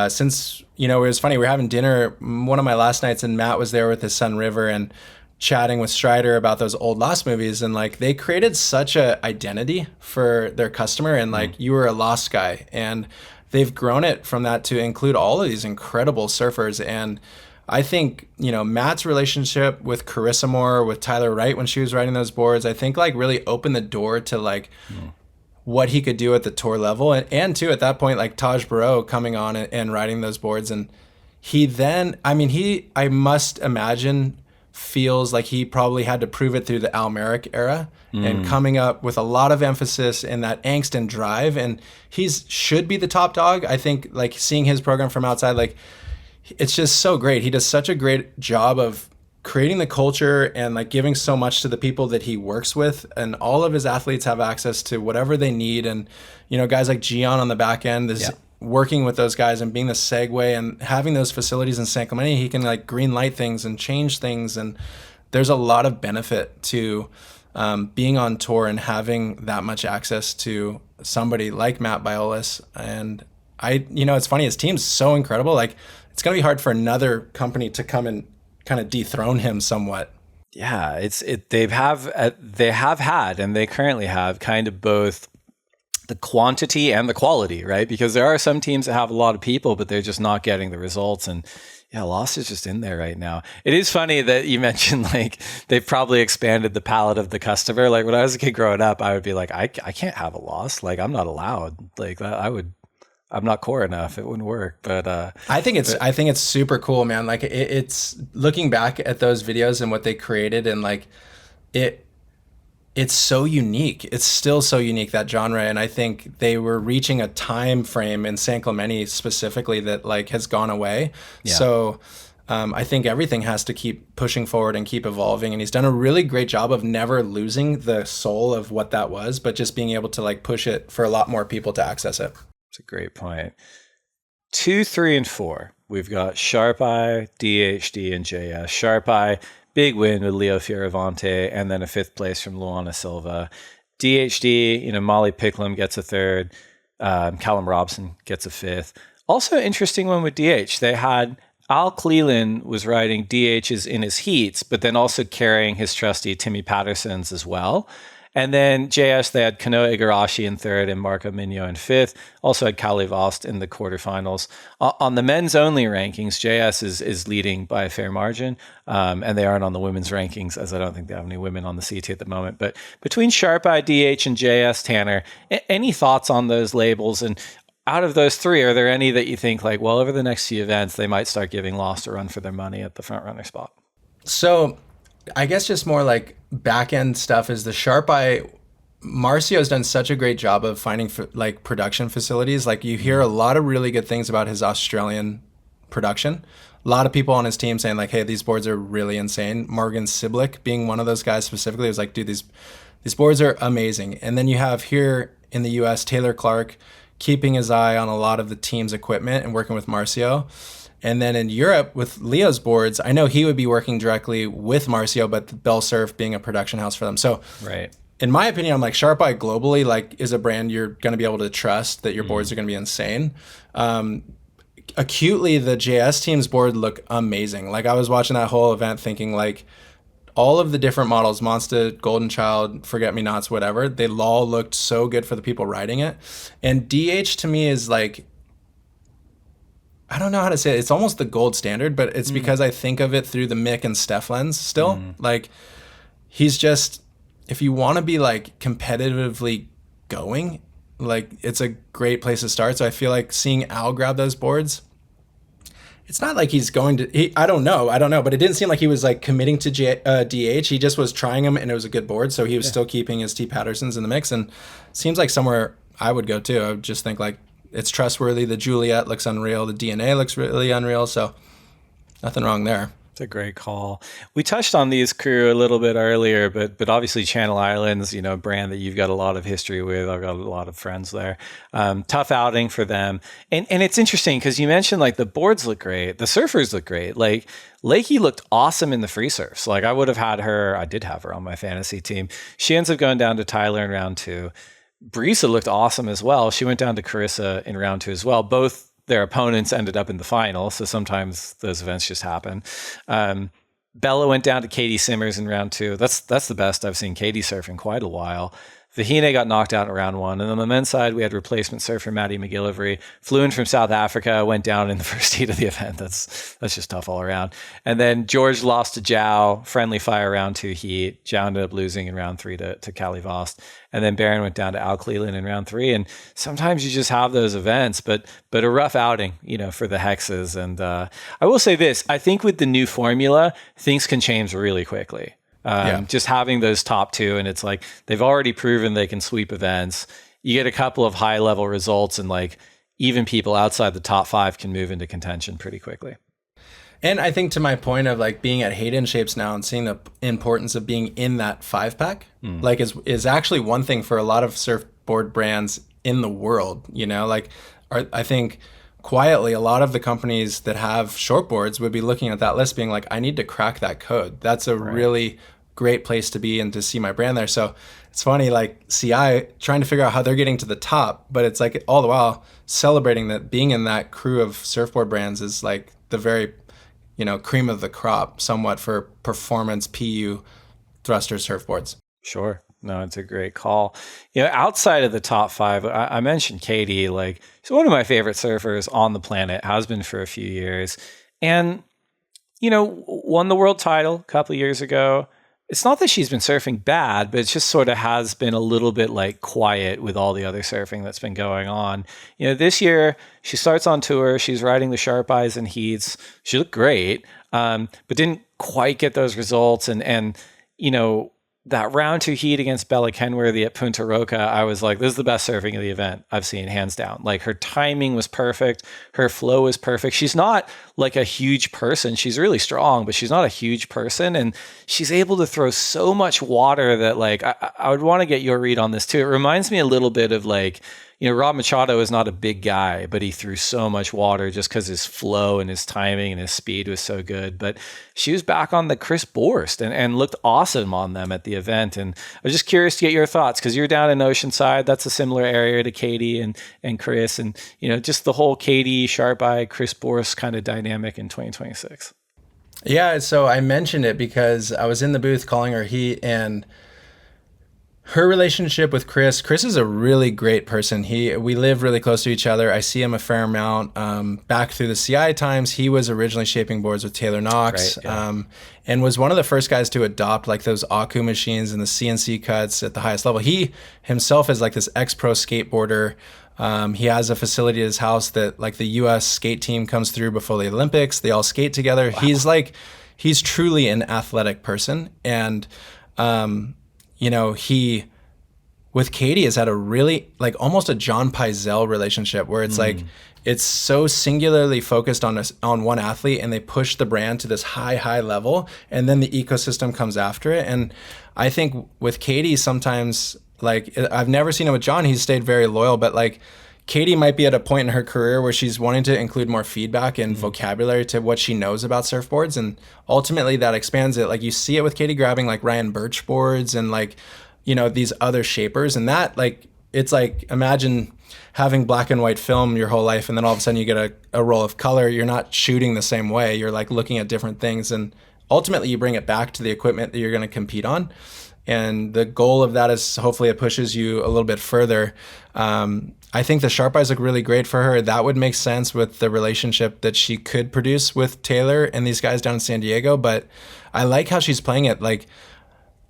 Speaker 2: since, it was funny. We were having dinner one of my last nights, and Matt was there with his son River and chatting with Strider about those old Lost movies, and like they created such a identity for their customer, and like you were a Lost guy, and they've grown it from that to include all of these incredible surfers. And I think, Matt's relationship with Carissa Moore, with Tyler Wright when she was riding those boards, I think like really opened the door to like what he could do at the tour level. And too, at that point, like Taj Burrow coming on and riding those boards. And he then, I must imagine, feels like he probably had to prove it through the Al Merrick era and coming up with a lot of emphasis and that angst and drive. And should be the top dog. I think like seeing his program from outside, like it's just so great. He does such a great job of creating the culture and like giving so much to the people that he works with, and all of his athletes have access to whatever they need. And, guys like Gian on the back end is working with those guys and being the segue and having those facilities in San Clemente. He can like green light things and change things. And there's a lot of benefit to being on tour and having that much access to somebody like Matt Biolis. And it's funny, his team's so incredible. Like it's going to be hard for another company to come and kind of dethrone him somewhat.
Speaker 1: Yeah, they have had, and they currently have kind of both the quantity and the quality, right? Because there are some teams that have a lot of people, but they're just not getting the results. And yeah, Lost is just in there right now. It is funny that you mentioned like they've probably expanded the palette of the customer. Like when I was a kid growing up, I would be like, I can't have a Lost. Like I'm not allowed. Like I'm not core enough. It wouldn't work. But
Speaker 2: I think it's super cool, man. Like it's looking back at those videos and what they created, and like it's so unique. It's still so unique, that genre. And I think they were reaching a time frame in San Clemente specifically that like has gone away. Yeah. So I think everything has to keep pushing forward and keep evolving. And he's done a really great job of never losing the soul of what that was, but just being able to like push it for a lot more people to access it.
Speaker 1: It's a great point. 2, 3, and 4. We've got Sharp Eye, DHD, and JS. Sharp Eye, big win with Leo Fioravanti, and then a 5th place from Luana Silva. DHD, Molly Picklum gets a 3rd. Callum Robson gets a 5th. Also interesting one with DH. They had Al Cleland was riding DHs in his heats, but then also carrying his trusty Timmy Pattersons as well. And then JS, they had Kano Igarashi in third and Marco Migno in fifth. Also had Kali Vost in the quarterfinals. On the men's only rankings, JS is leading by a fair margin. And they aren't on the women's rankings, as I don't think they have any women on the CT at the moment. But between Sharp Eye, DH, and JS, Tanner, any thoughts on those labels? And out of those three, are there any that you think like, well, over the next few events, they might start giving Lost a run for their money at the front runner spot?
Speaker 2: So I guess just more like back end stuff is the Sharp Eye. Marcio's done such a great job of finding like production facilities. Like you hear a lot of really good things about his Australian production. A lot of people on his team saying like, hey, these boards are really insane. Morgan Siblick being one of those guys specifically was like, dude, these boards are amazing. And then you have here in the US, Taylor Clark keeping his eye on a lot of the team's equipment and working with Marcio. And then in Europe with Leo's boards, I know he would be working directly with Marcio, but Bell Surf being a production house for them. So
Speaker 1: right.
Speaker 2: In my opinion, I'm like Sharp Eye globally, like is a brand you're going to be able to trust that your boards are going to be insane. Acutely, the JS team's board look amazing. Like I was watching that whole event thinking like all of the different models, Monster, Golden Child, Forget Me Nots, whatever, they all looked so good for the people riding it. And DH to me is like, I don't know how to say it. It's almost the gold standard, but it's because I think of it through the Mick and Steph lens still. Like he's just, if you want to be like competitively going, like it's a great place to start. So I feel like seeing Al grab those boards, it's not like he's going to, I don't know, but it didn't seem like he was like committing to DH. He just was trying them and it was a good board. So he was still keeping his T Pattersons in the mix, and seems like somewhere I would go too. I would just think like, it's trustworthy. The Juliet looks unreal. The DNA looks really unreal. So nothing wrong there.
Speaker 1: It's a great call. We touched on these crew a little bit earlier, but obviously Channel Islands, a brand that you've got a lot of history with. I've got a lot of friends there. Tough outing for them. And it's interesting because you mentioned like the boards look great. The surfers look great. Like Lakey looked awesome in the free surfs. Like I did have her on my fantasy team. She ends up going down to Tyler in round 2. Brisa looked awesome as well. She went down to Carissa in round 2 as well. Both their opponents ended up in the final, so sometimes those events just happen. Bella went down to Katie Simmers in round 2. That's the best I've seen Katie surf in quite a while. Vahine got knocked out in round 1. And on the men's side, we had replacement surfer Maddie McGillivray. Flew in from South Africa, went down in the first heat of the event. That's just tough all around. And then George lost to Zhao, friendly fire round 2 heat. Zhao ended up losing in round 3 to Kali Vost. And then Barron went down to Al Cleland in round 3. And sometimes you just have those events, but a rough outing, for the hexes. And I will say this, I think with the new formula, things can change really quickly. Just having those top 2, and it's like they've already proven they can sweep events. You get a couple of high level results, and like even people outside the top 5 can move into contention pretty quickly.
Speaker 2: And I think to my point of like being at HaydenShapes now and seeing the importance of being in that 5-pack, like is actually one thing for a lot of surfboard brands in the world. I think quietly a lot of the companies that have shortboards would be looking at that list being like, I need to crack that code. That's a really great place to be and to see my brand there. So it's funny, like CI trying to figure out how they're getting to the top, but it's like all the while celebrating that being in that crew of surfboard brands is like the very, cream of the crop somewhat for performance PU thruster surfboards.
Speaker 1: Sure. No, it's a great call. Outside of the top 5, I mentioned Katie, like she's one of my favorite surfers on the planet, has been for a few years. And, won the world title a couple of years ago. It's not that she's been surfing bad, but it just sort of has been a little bit like quiet with all the other surfing that's been going on. This year she starts on tour. She's riding the Sharp Eyes and heats. She looked great, but didn't quite get those results. And that round 2 heat against Bella Kenworthy at Punta Roca, I was like, this is the best surfing of the event I've seen, hands down. Like her timing was perfect. Her flow was perfect. She's not like a huge person. She's really strong, but she's not a huge person. And she's able to throw so much water that like, I would want to get your read on this too. It reminds me a little bit of like Rob Machado is not a big guy, but he threw so much water just because his flow and his timing and his speed was so good. But she was back on the Chris Borst and looked awesome on them at the event. And I was just curious to get your thoughts because you're down in Oceanside. That's a similar area to Katie and Chris. And, just the whole Katie, Sharp Eye, Chris Borst kind of dynamic in 2026.
Speaker 2: Yeah, so I mentioned it because I was in the booth calling her heat, and her relationship with Chris is a really great person. We live really close to each other. I see him a fair amount. Back through the CI times, he was originally shaping boards with Taylor Knox,
Speaker 1: right, yeah.
Speaker 2: And was one of the first guys to adopt like those Aku machines and the CNC cuts at the highest level. He himself is like this ex-pro skateboarder. He has a facility at his house that like the U.S. skate team comes through before the Olympics. They all skate together. Wow. He's truly an athletic person. And, he, with Katie, has had a really like almost a John Pizell relationship where it's like, it's so singularly focused on one athlete, and they push the brand to this high level, and then the ecosystem comes after it. And I think with Katie, sometimes like I've never seen it with John. He's stayed very loyal, but like Katie might be at a point in her career where she's wanting to include more feedback and vocabulary to what she knows about surfboards. And ultimately that expands it. Like you see it with Katie grabbing like Ryan Birch boards and like, these other shapers, and that like, it's like, imagine having black and white film your whole life. And then all of a sudden you get a roll of color. You're not shooting the same way. You're like looking at different things. And ultimately you bring it back to the equipment that you're going to compete on. And the goal of that is hopefully it pushes you a little bit further. I think the Sharp Eyes look really great for her. That would make sense with the relationship that she could produce with Taylor and these guys down in San Diego. But I like how she's playing it. Like,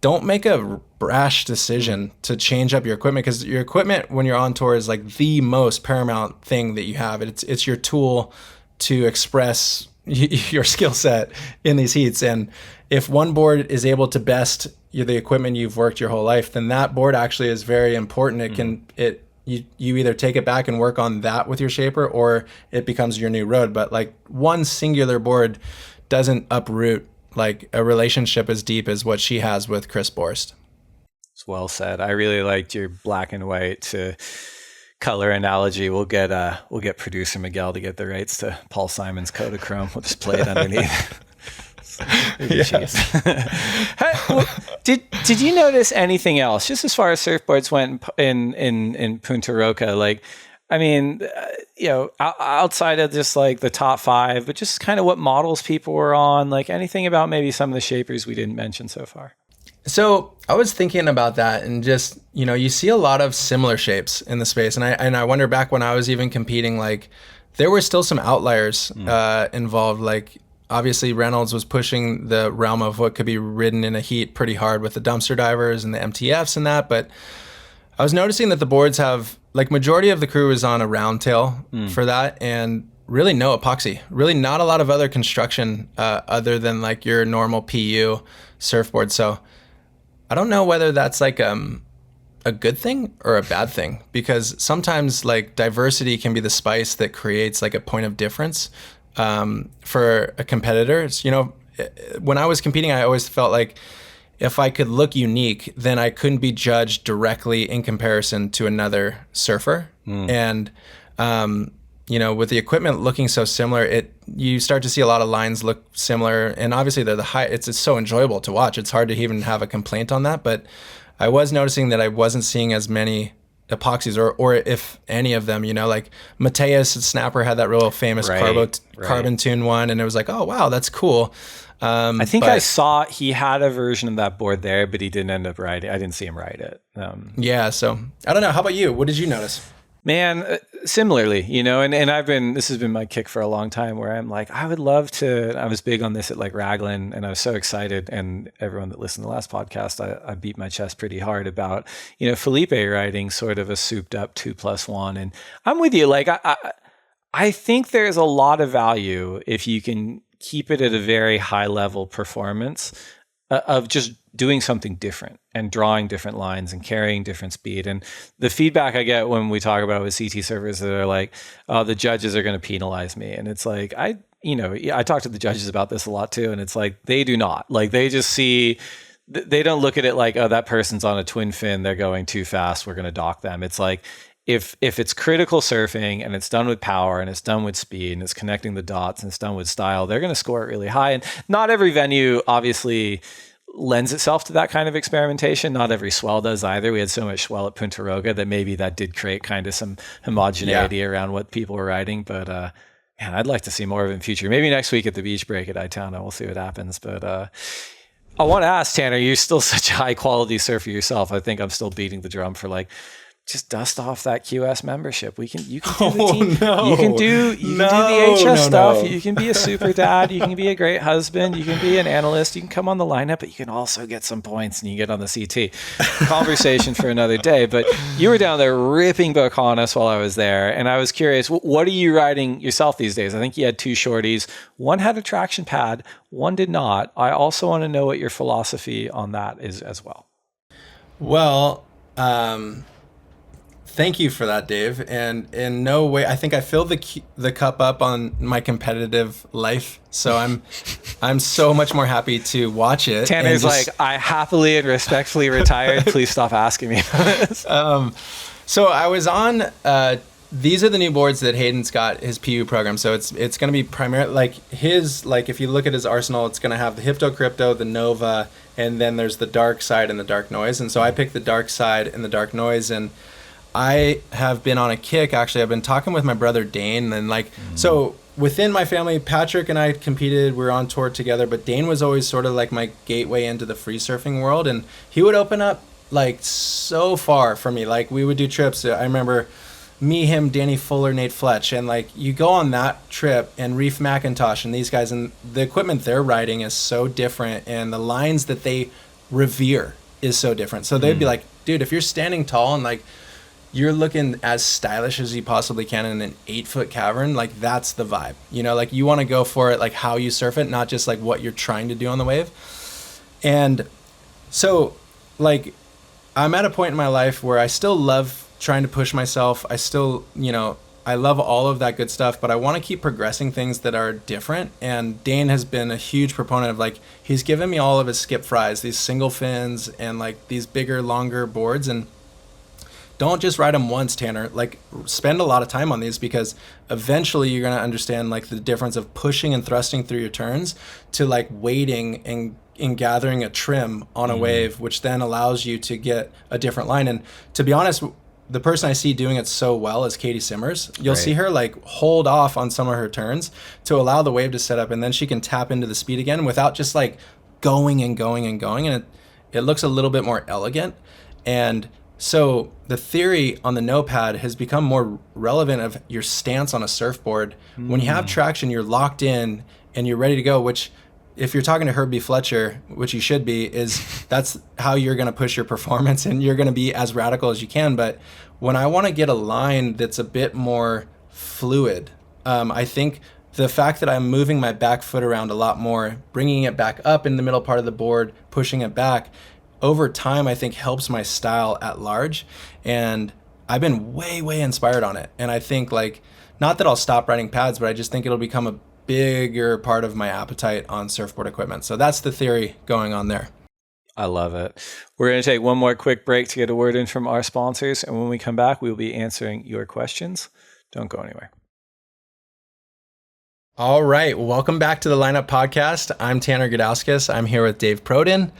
Speaker 2: don't make a brash decision to change up your equipment, because your equipment when you're on tour is like the most paramount thing that you have. It's your tool to express your skill set in these heats. And if one board is able to best the equipment you've worked your whole life, then that board actually is very important. You either take it back and work on that with your shaper, or it becomes your new road. But like one singular board doesn't uproot like a relationship as deep as what she has with Chris Borst.
Speaker 1: It's well said. I really liked your black and white to color analogy. We'll get producer Miguel to get the rights to Paul Simon's Kodachrome. We'll just play it underneath. Hey, did you notice anything else just as far as surfboards went in Punta Roca? Like, I mean, outside of just like the top 5, but just kind of what models people were on, like anything about maybe some of the shapers we didn't mention so far.
Speaker 2: So I was thinking about that, and just, you see a lot of similar shapes in the space. And I wonder, back when I was even competing, like there were still some outliers involved. Like obviously Reynolds was pushing the realm of what could be ridden in a heat pretty hard with the dumpster divers and the MTFs and that. But I was noticing that the boards have, like, majority of the crew is on a round tail for that, and really no epoxy, really not a lot of other construction other than like your normal PU surfboard. So I don't know whether that's like a good thing or a bad thing, because sometimes like diversity can be the spice that creates like a point of difference for a competitor. It's, when I was competing, I always felt like if I could look unique, then I couldn't be judged directly in comparison to another surfer. And, with the equipment looking so similar, you start to see a lot of lines look similar. And obviously they're it's so enjoyable to watch. It's hard to even have a complaint on that. But I was noticing that I wasn't seeing as many epoxies, or if any of them, like Mateus Snapper had that real famous carbon tune one. And it was like, oh, wow, that's cool.
Speaker 1: I think I saw he had a version of that board there, but he didn't end up riding. I didn't see him ride it.
Speaker 2: So I don't know. How about you? What did you notice?
Speaker 1: Man, similarly, and this has been my kick for a long time, where I'm like, I would love to. I was big on this at like Raglan, and I was so excited. And everyone that listened to the last podcast, I beat my chest pretty hard about, Felipe riding sort of a souped up 2+1. And I'm with you. Like, I think there's a lot of value if you can keep it at a very high level performance of just doing something different and drawing different lines and carrying different speed. And the feedback I get when we talk about it with CT servers that are like, oh, the judges are going to penalize me. And it's like, I talk to the judges about this a lot too. And it's like, they do not. Like, they just see, they don't look at it like, oh, that person's on a twin fin, they're going too fast, we're going to dock them. It's like, if it's critical surfing and it's done with power and it's done with speed and it's connecting the dots and it's done with style, they're going to score it really high. And not every venue obviously lends itself to that kind of experimentation. Not every swell does either. We had so much swell at Punta Roca that maybe that did create kind of some homogeneity around what people were riding. But man, I'd like to see more of it in future. Maybe next week at the beach break at Itana, we'll see what happens. But I want to ask, Tanner, you're still such a high quality surfer yourself. I think I'm still beating the drum for like, just dust off that QS membership. You can do the team.
Speaker 2: No.
Speaker 1: You can do the HS stuff. You can be a super dad. You can be a great husband. You can be an analyst. You can come on the lineup, but you can also get some points and you get on the CT. Conversation for another day. But you were down there ripping book on us while I was there, and I was curious, what are you riding yourself these days? I think you had two shorties. One had a traction pad. One did not. I also want to know what your philosophy on that is as well.
Speaker 2: Well, thank you for that, Dave. And in no way, I think I filled the cup up on my competitive life. So I'm so much more happy to watch it.
Speaker 1: Tanner's like, I happily and respectfully retired. Please stop asking me about this.
Speaker 2: So I was on, these are the new boards that Hayden's got, his PU program. So it's going to be primarily like if you look at his arsenal, it's going to have the Hypto Crypto, the Nova, and then there's the dark side and the dark noise. And so I picked the dark side and the dark noise, and I have been on a kick. Actually, I've been talking with my brother Dane, and so within my family, Patrick and I competed. We were on tour together, but Dane was always sort of like my gateway into the free surfing world, and he would open up like so far for me. Like we would do trips. I remember me, him, Danny Fuller, Nate Fletch, and like you go on that trip, and Reef McIntosh and these guys, and the equipment they're riding is so different, and the lines that they revere is so different. So they'd be like, dude, if you're standing tall and like you're looking as stylish as you possibly can in an 8-foot cavern, like that's the vibe, like you want to go for it, like how you surf it, not just like what you're trying to do on the wave. And so like I'm at a point in my life where I still love trying to push myself. I still, I love all of that good stuff, but I want to keep progressing things that are different. And Dane has been a huge proponent of like, he's given me all of his skip fries, these single fins and like these bigger, longer boards. And don't just ride them once, Tanner. Like spend a lot of time on these, because eventually you're going to understand like the difference of pushing and thrusting through your turns to like waiting and gathering a trim on a wave, which then allows you to get a different line. And to be honest, the person I see doing it so well is Katie Simmers. You'll see her like hold off on some of her turns to allow the wave to set up, and then she can tap into the speed again without just like going and going and going. And it looks a little bit more elegant. And so the theory on the no pad has become more relevant of your stance on a surfboard. When you have traction, you're locked in and you're ready to go, which if you're talking to Herb B. Fletcher, which you should be, that's how you're going to push your performance, and you're going to be as radical as you can. But when I want to get a line that's a bit more fluid, I think the fact that I'm moving my back foot around a lot more, bringing it back up in the middle part of the board, pushing it back, over time, I think helps my style at large. And I've been way, way inspired on it. And I think like, not that I'll stop riding pads, but I just think it'll become a bigger part of my appetite on surfboard equipment. So that's the theory going on there.
Speaker 1: I love it. We're going to take one more quick break to get a word in from our sponsors. And when we come back, we will be answering your questions. Don't go anywhere.
Speaker 2: All right. Welcome back to the Lineup Podcast. I'm Tanner Gudauskas. I'm here with Dave Prodan.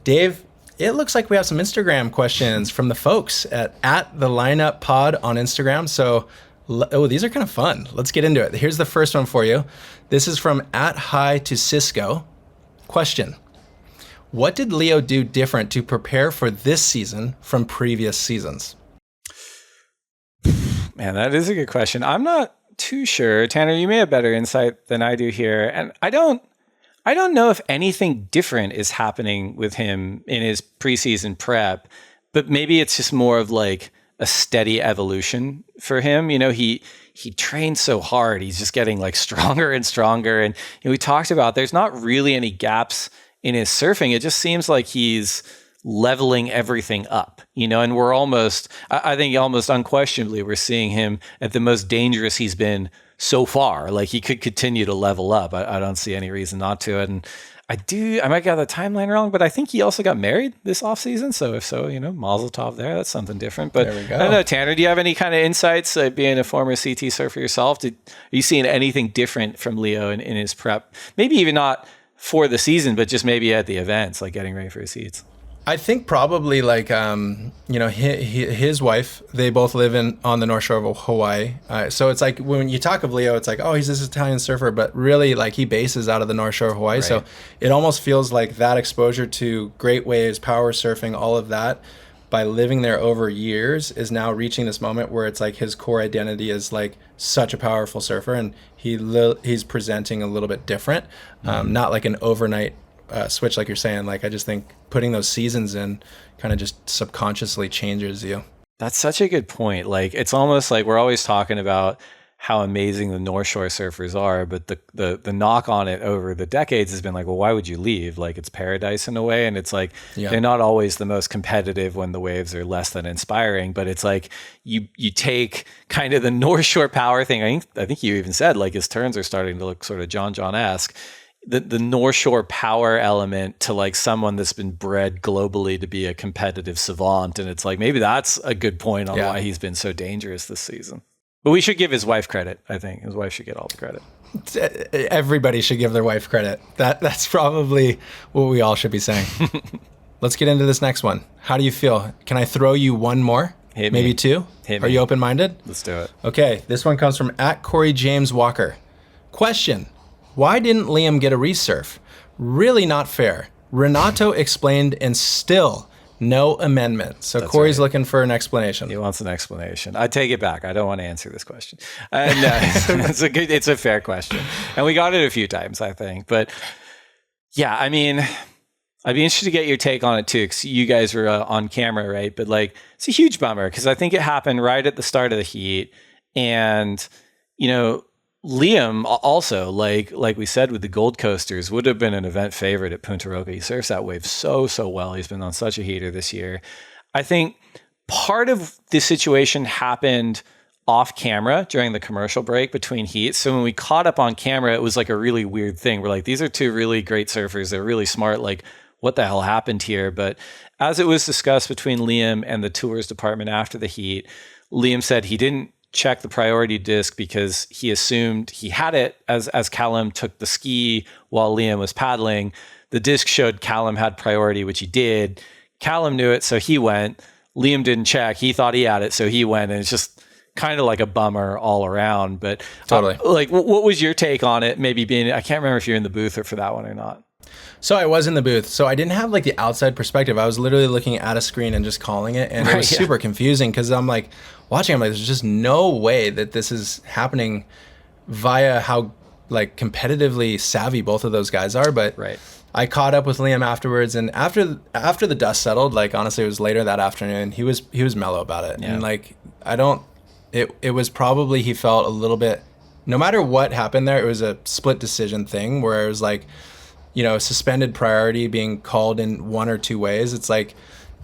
Speaker 2: Dave, it looks like we have some Instagram questions from the folks at the Lineup Pod on Instagram. So, these are kind of fun. Let's get into it. Here's the first one for you. This is from @Hi2Cisco. Question: what did Leo do different to prepare for this season from previous seasons?
Speaker 1: Man, that is a good question. I'm not too sure. Tanner, you may have better insight than I do here. And I don't know if anything different is happening with him in his preseason prep, but maybe it's just more of like a steady evolution for him. He trains so hard. He's just getting like stronger and stronger. And we talked about there's not really any gaps in his surfing. It just seems like he's leveling everything up, and we're almost, I think almost unquestionably, we're seeing him at the most dangerous he's been so far. Like he could continue to level up. I don't see any reason not to. And I might get the timeline wrong, but I think he also got married this offseason. So if so, mazel tov there. That's something different. But
Speaker 2: there we go.
Speaker 1: I don't know, Tanner, do you have any kind of insights being a former CT surfer yourself? Are you seeing anything different from Leo in his prep? Maybe even not for the season, but just maybe at the events, like getting ready for his heats.
Speaker 2: I think probably like, his wife, they both live on the North Shore of Hawaii. So it's like when you talk of Leo, it's like, oh, he's this Italian surfer, but really like he bases out of the North Shore of Hawaii. Right. So it almost feels like that exposure to great waves, power surfing, all of that by living there over years is now reaching this moment where it's like his core identity is like such a powerful surfer, and he's presenting a little bit different, not like an overnight switch like you're saying. Like I just think putting those seasons in kind of just subconsciously changes you.
Speaker 1: That's such a good point. Like it's almost like we're always talking about how amazing the North Shore surfers are, but the knock on it over the decades has been like, well, why would you leave? Like it's paradise in a way, and it's like they're not always the most competitive when the waves are less than inspiring, but it's like you take kind of the North Shore power thing. I think you even said like his turns are starting to look sort of John-esque. The North Shore power element to like someone that's been bred globally to be a competitive savant. And it's like, maybe that's a good point on why he's been so dangerous this season. But we should give his wife credit, I think. His wife should get all the credit.
Speaker 2: Everybody should give their wife credit. That's probably what we all should be saying. Let's get into this next one. How do you feel? Can I throw you one more? Maybe two? Are you open-minded?
Speaker 1: Let's do it.
Speaker 2: Okay, this one comes from @CoreyJamesWalker. Question. Why didn't Liam get a resurf? Really not fair. Renato explained and still no amendment. So that's Corey's looking for an explanation.
Speaker 1: He wants an explanation. I take it back. I don't want to answer this question. And it's a fair question. And we got it a few times, I think. But yeah, I mean, I'd be interested to get your take on it too, because you guys were on camera, right? But like, it's a huge bummer because I think it happened right at the start of the heat. And, Liam also, like we said with the Gold Coasters, would have been an event favorite at Punta Roca. He surfs that wave so well. He's been on such a heater this year. I think part of the situation happened off camera during the commercial break between heats. So when we caught up on camera, it was like a really weird thing. We're like, these are two really great surfers. They're really smart. Like, what the hell happened here? But as it was discussed between Liam and the tours department after the heat, Liam said he didn't check the priority disc because he assumed he had it as Callum took the ski while Liam was paddling. The disc showed Callum had priority, which he did. Callum knew it, so he went. Liam didn't check. He thought he had it, so he went. And it's just kind of like a bummer all around. But
Speaker 2: totally.
Speaker 1: What was your take on it? Maybe I can't remember if you're in the booth or for that one or not.
Speaker 2: So I was in the booth. So I didn't have like the outside perspective. I was literally looking at a screen and just calling it. And it was super confusing because I'm like watching. I'm like, there's just no way that this is happening via how like competitively savvy both of those guys are. But I caught up with Liam afterwards. And after the dust settled, like honestly, it was later that afternoon. He was mellow about it. Yeah. And like, it was probably, he felt a little bit, no matter what happened there, it was a split decision thing where it was like, suspended priority being called in one or two ways. It's like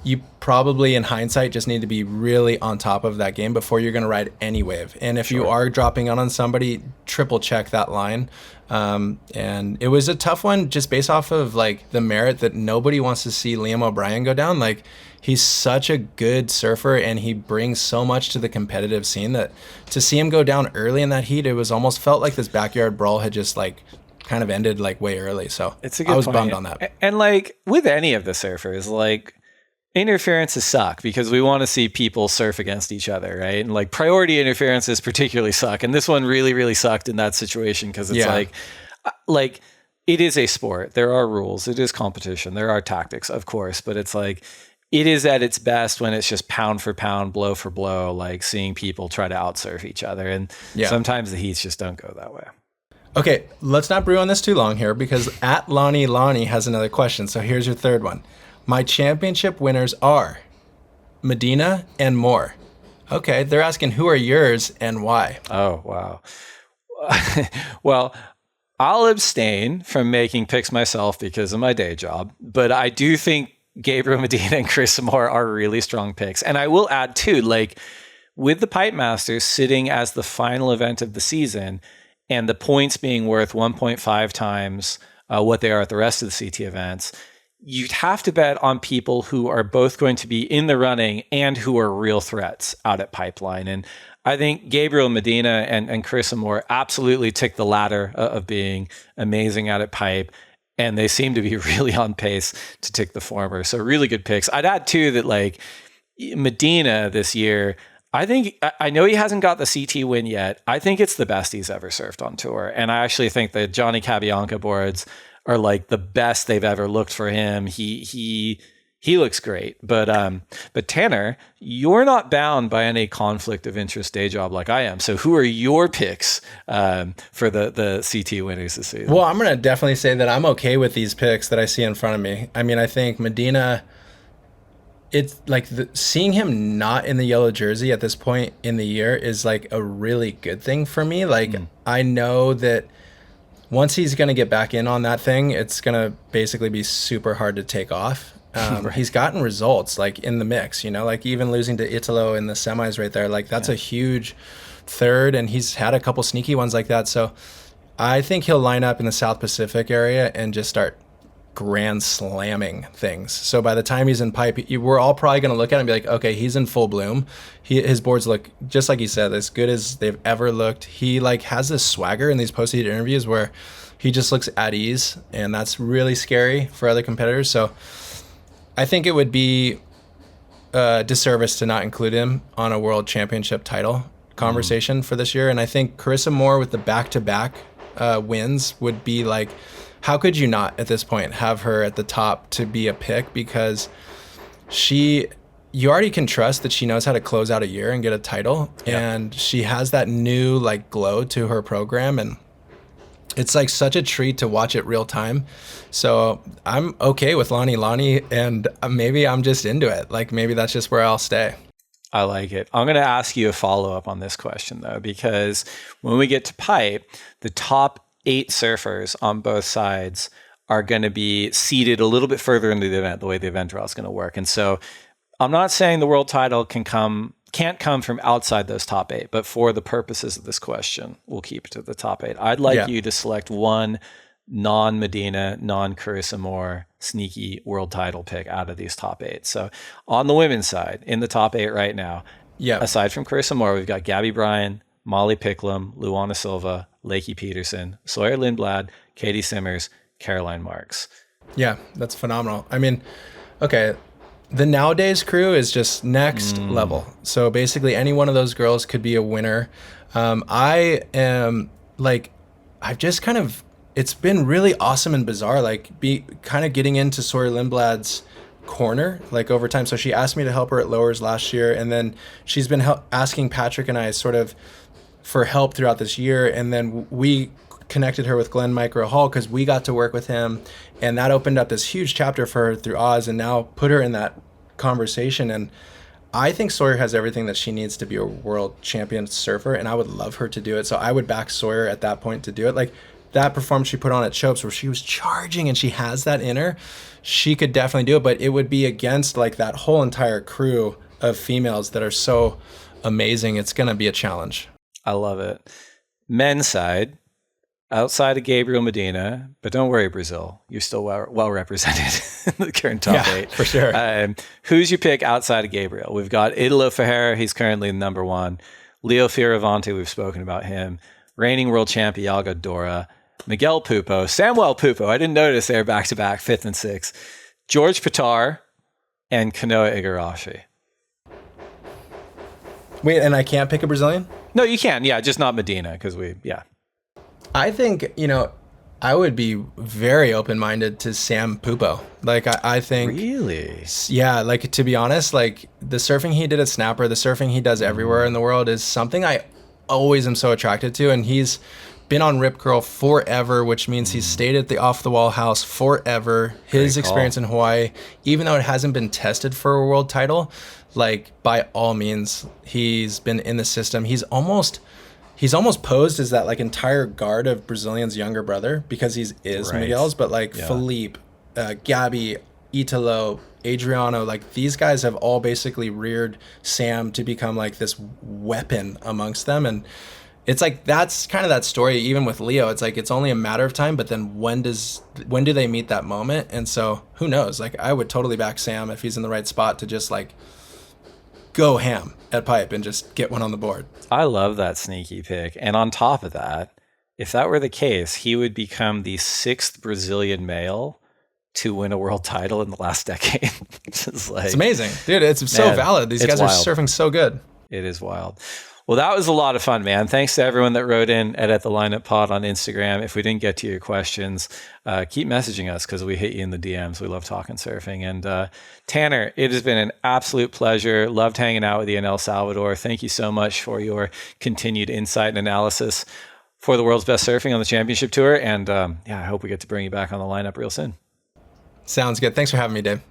Speaker 2: you probably in hindsight just need to be really on top of that game before you're going to ride any wave. And if you are dropping out on somebody, triple check that line. And it was a tough one just based off of like the merit that nobody wants to see Liam O'Brien go down. Like he's such a good surfer and he brings so much to the competitive scene that to see him go down early in that heat, it was almost felt like this backyard brawl had just like kind of ended like way early. So
Speaker 1: it's a good
Speaker 2: I was
Speaker 1: point.
Speaker 2: Bummed on that.
Speaker 1: And like with any of the surfers, like interferences suck because we want to see people surf against each other, right? And like priority interferences particularly suck. And this one really, really sucked in that situation because it's like it is a sport. There are rules. It is competition. There are tactics, of course, but it's like it is at its best when it's just pound for pound, blow for blow, like seeing people try to outsurf each other. And sometimes the heats just don't go that way.
Speaker 2: Okay, let's not brew on this too long here because @Lonnie has another question. So here's your third one. My championship winners are Medina and Moore. Okay, they're asking who are yours and why.
Speaker 1: Oh, wow. Well, I'll abstain from making picks myself because of my day job, but I do think Gabriel Medina and Carissa Moore are really strong picks. And I will add too, like with the Pipe Masters sitting as the final event of the season, and the points being worth 1.5 times what they are at the rest of the CT events, you'd have to bet on people who are both going to be in the running and who are real threats out at Pipeline. And I think Gabriel Medina and Carissa Moore absolutely tick the ladder of being amazing out at Pipe. And they seem to be really on pace to tick the former. So really good picks. I'd add too that like Medina this year, I know he hasn't got the CT win yet. I think it's the best he's ever surfed on tour. And I actually think the Johnny Cabianca boards are like the best they've ever looked for him. He looks great. But Tanner, you're not bound by any conflict of interest day job like I am. So who are your picks for the CT winners this season?
Speaker 2: Well, I'm going to definitely say that I'm okay with these picks that I see in front of me. I mean, I think Medina, it's like seeing him not in the yellow jersey at this point in the year is like a really good thing for me. Like I know that once he's going to get back in on that thing, it's going to basically be super hard to take off. Right. He's gotten results like in the mix, you know, like even losing to Italo in the semis right there, like that's a huge third, and he's had a couple sneaky ones like that. So I think he'll line up in the South Pacific area and just start grand slamming things. So by the time he's in Pipe, we're all probably going to look at him and be like, okay, he's in full bloom. His boards look, just like he said, as good as they've ever looked. He like has this swagger in these post-heat interviews where he just looks at ease, and that's really scary for other competitors. So I think it would be a disservice to not include him on a world championship title conversation for this year. And I think Carissa Moore with the back-to-back wins would be like, how could you not at this point have her at the top to be a pick? Because you already can trust that she knows how to close out a year and get a title. Yeah. And she has that new like glow to her program. And it's like such a treat to watch it real time. So I'm okay with Lani, and maybe I'm just into it. Like maybe that's just where I'll stay.
Speaker 1: I like it. I'm going to ask you a follow-up on this question though, because when we get to Pipe, the top 8 surfers on both sides are going to be seated a little bit further into the event, the way the event draw is going to work. And so I'm not saying the world title can't come from outside those top 8, but for the purposes of this question, we'll keep it to the top 8. I'd like you to select one non-Medina, non-Carissa Moore sneaky world title pick out of these top 8. So on the women's side, in the top 8 right now, aside from Carissa Moore, we've got Gabby Bryan, Molly Picklum, Luana Silva, Lakey Peterson, Sawyer Lindblad, Katie Simmers, Caroline Marks.
Speaker 2: Yeah, that's phenomenal. I mean, okay, the nowadays crew is just next level. So basically any one of those girls could be a winner. I am like, it's been really awesome and bizarre, like kind of getting into Sawyer Lindblad's corner like over time. So she asked me to help her at lowers last year, and then she's been asking Patrick and I sort of for help throughout this year. And then we connected her with Glenn Micro Hall because we got to work with him, and that opened up this huge chapter for her through Oz, and now put her in that conversation. And I think Sawyer has everything that she needs to be a world champion surfer, and I would love her to do it. So I would back Sawyer at that point to do it. Like that performance she put on at Chopes where she was charging and she has that in her, she could definitely do it, but it would be against like that whole entire crew of females that are so amazing. It's going to be a challenge.
Speaker 1: I love it. Men's side, outside of Gabriel Medina, but don't worry, Brazil, you're still well represented in the current top 8.
Speaker 2: For sure.
Speaker 1: Who's your pick outside of Gabriel? We've got Italo Ferreira. He's currently number 1. Leo Fioravanti, we've spoken about him. Reigning world champ Iago Dora. Miguel Pupo. Samuel Pupo. I didn't notice they're back-to-back, 5th and 6th. George Pitar and Kanoa Igarashi.
Speaker 2: Wait, and I can't pick a Brazilian?
Speaker 1: No, you can. Yeah, just not Medina because
Speaker 2: I think, I would be very open-minded to Sam Pupo. Like, I think...
Speaker 1: Really?
Speaker 2: Yeah, like, to be honest, like, the surfing he did at Snapper, the surfing he does everywhere in the world is something I always am so attracted to. And he's been on Rip Curl forever, which means he's stayed at the Off the Wall house forever. His experience in Hawaii, even though it hasn't been tested for a world title, like, by all means, he's been in the system. He's almost posed as that like entire guard of Brazilian's younger brother because he's Miguel's, but like Felipe, Gabby, Italo, Adriano, like these guys have all basically reared Sam to become like this weapon amongst them. And it's like that's kind of that story. Even with Leo, it's like it's only a matter of time. But then when do they meet that moment? And so who knows? Like I would totally back Sam if he's in the right spot to just like go ham at pipe and just get one on the board.
Speaker 1: I love that sneaky pick. And on top of that, if that were the case, he would become the 6th Brazilian male to win a world title in the last decade. It's
Speaker 2: amazing, dude. It's so valid. These guys are surfing so good.
Speaker 1: It is wild. Well, that was a lot of fun, man. Thanks to everyone that wrote in at the Lineup Pod on Instagram. If we didn't get to your questions, keep messaging us because we hit you in the DMs. We love talking surfing. And Tanner, it has been an absolute pleasure. Loved hanging out with you in El Salvador. Thank you so much for your continued insight and analysis for the world's best surfing on the championship tour. And I hope we get to bring you back on the lineup real soon.
Speaker 2: Sounds good. Thanks for having me, Dave.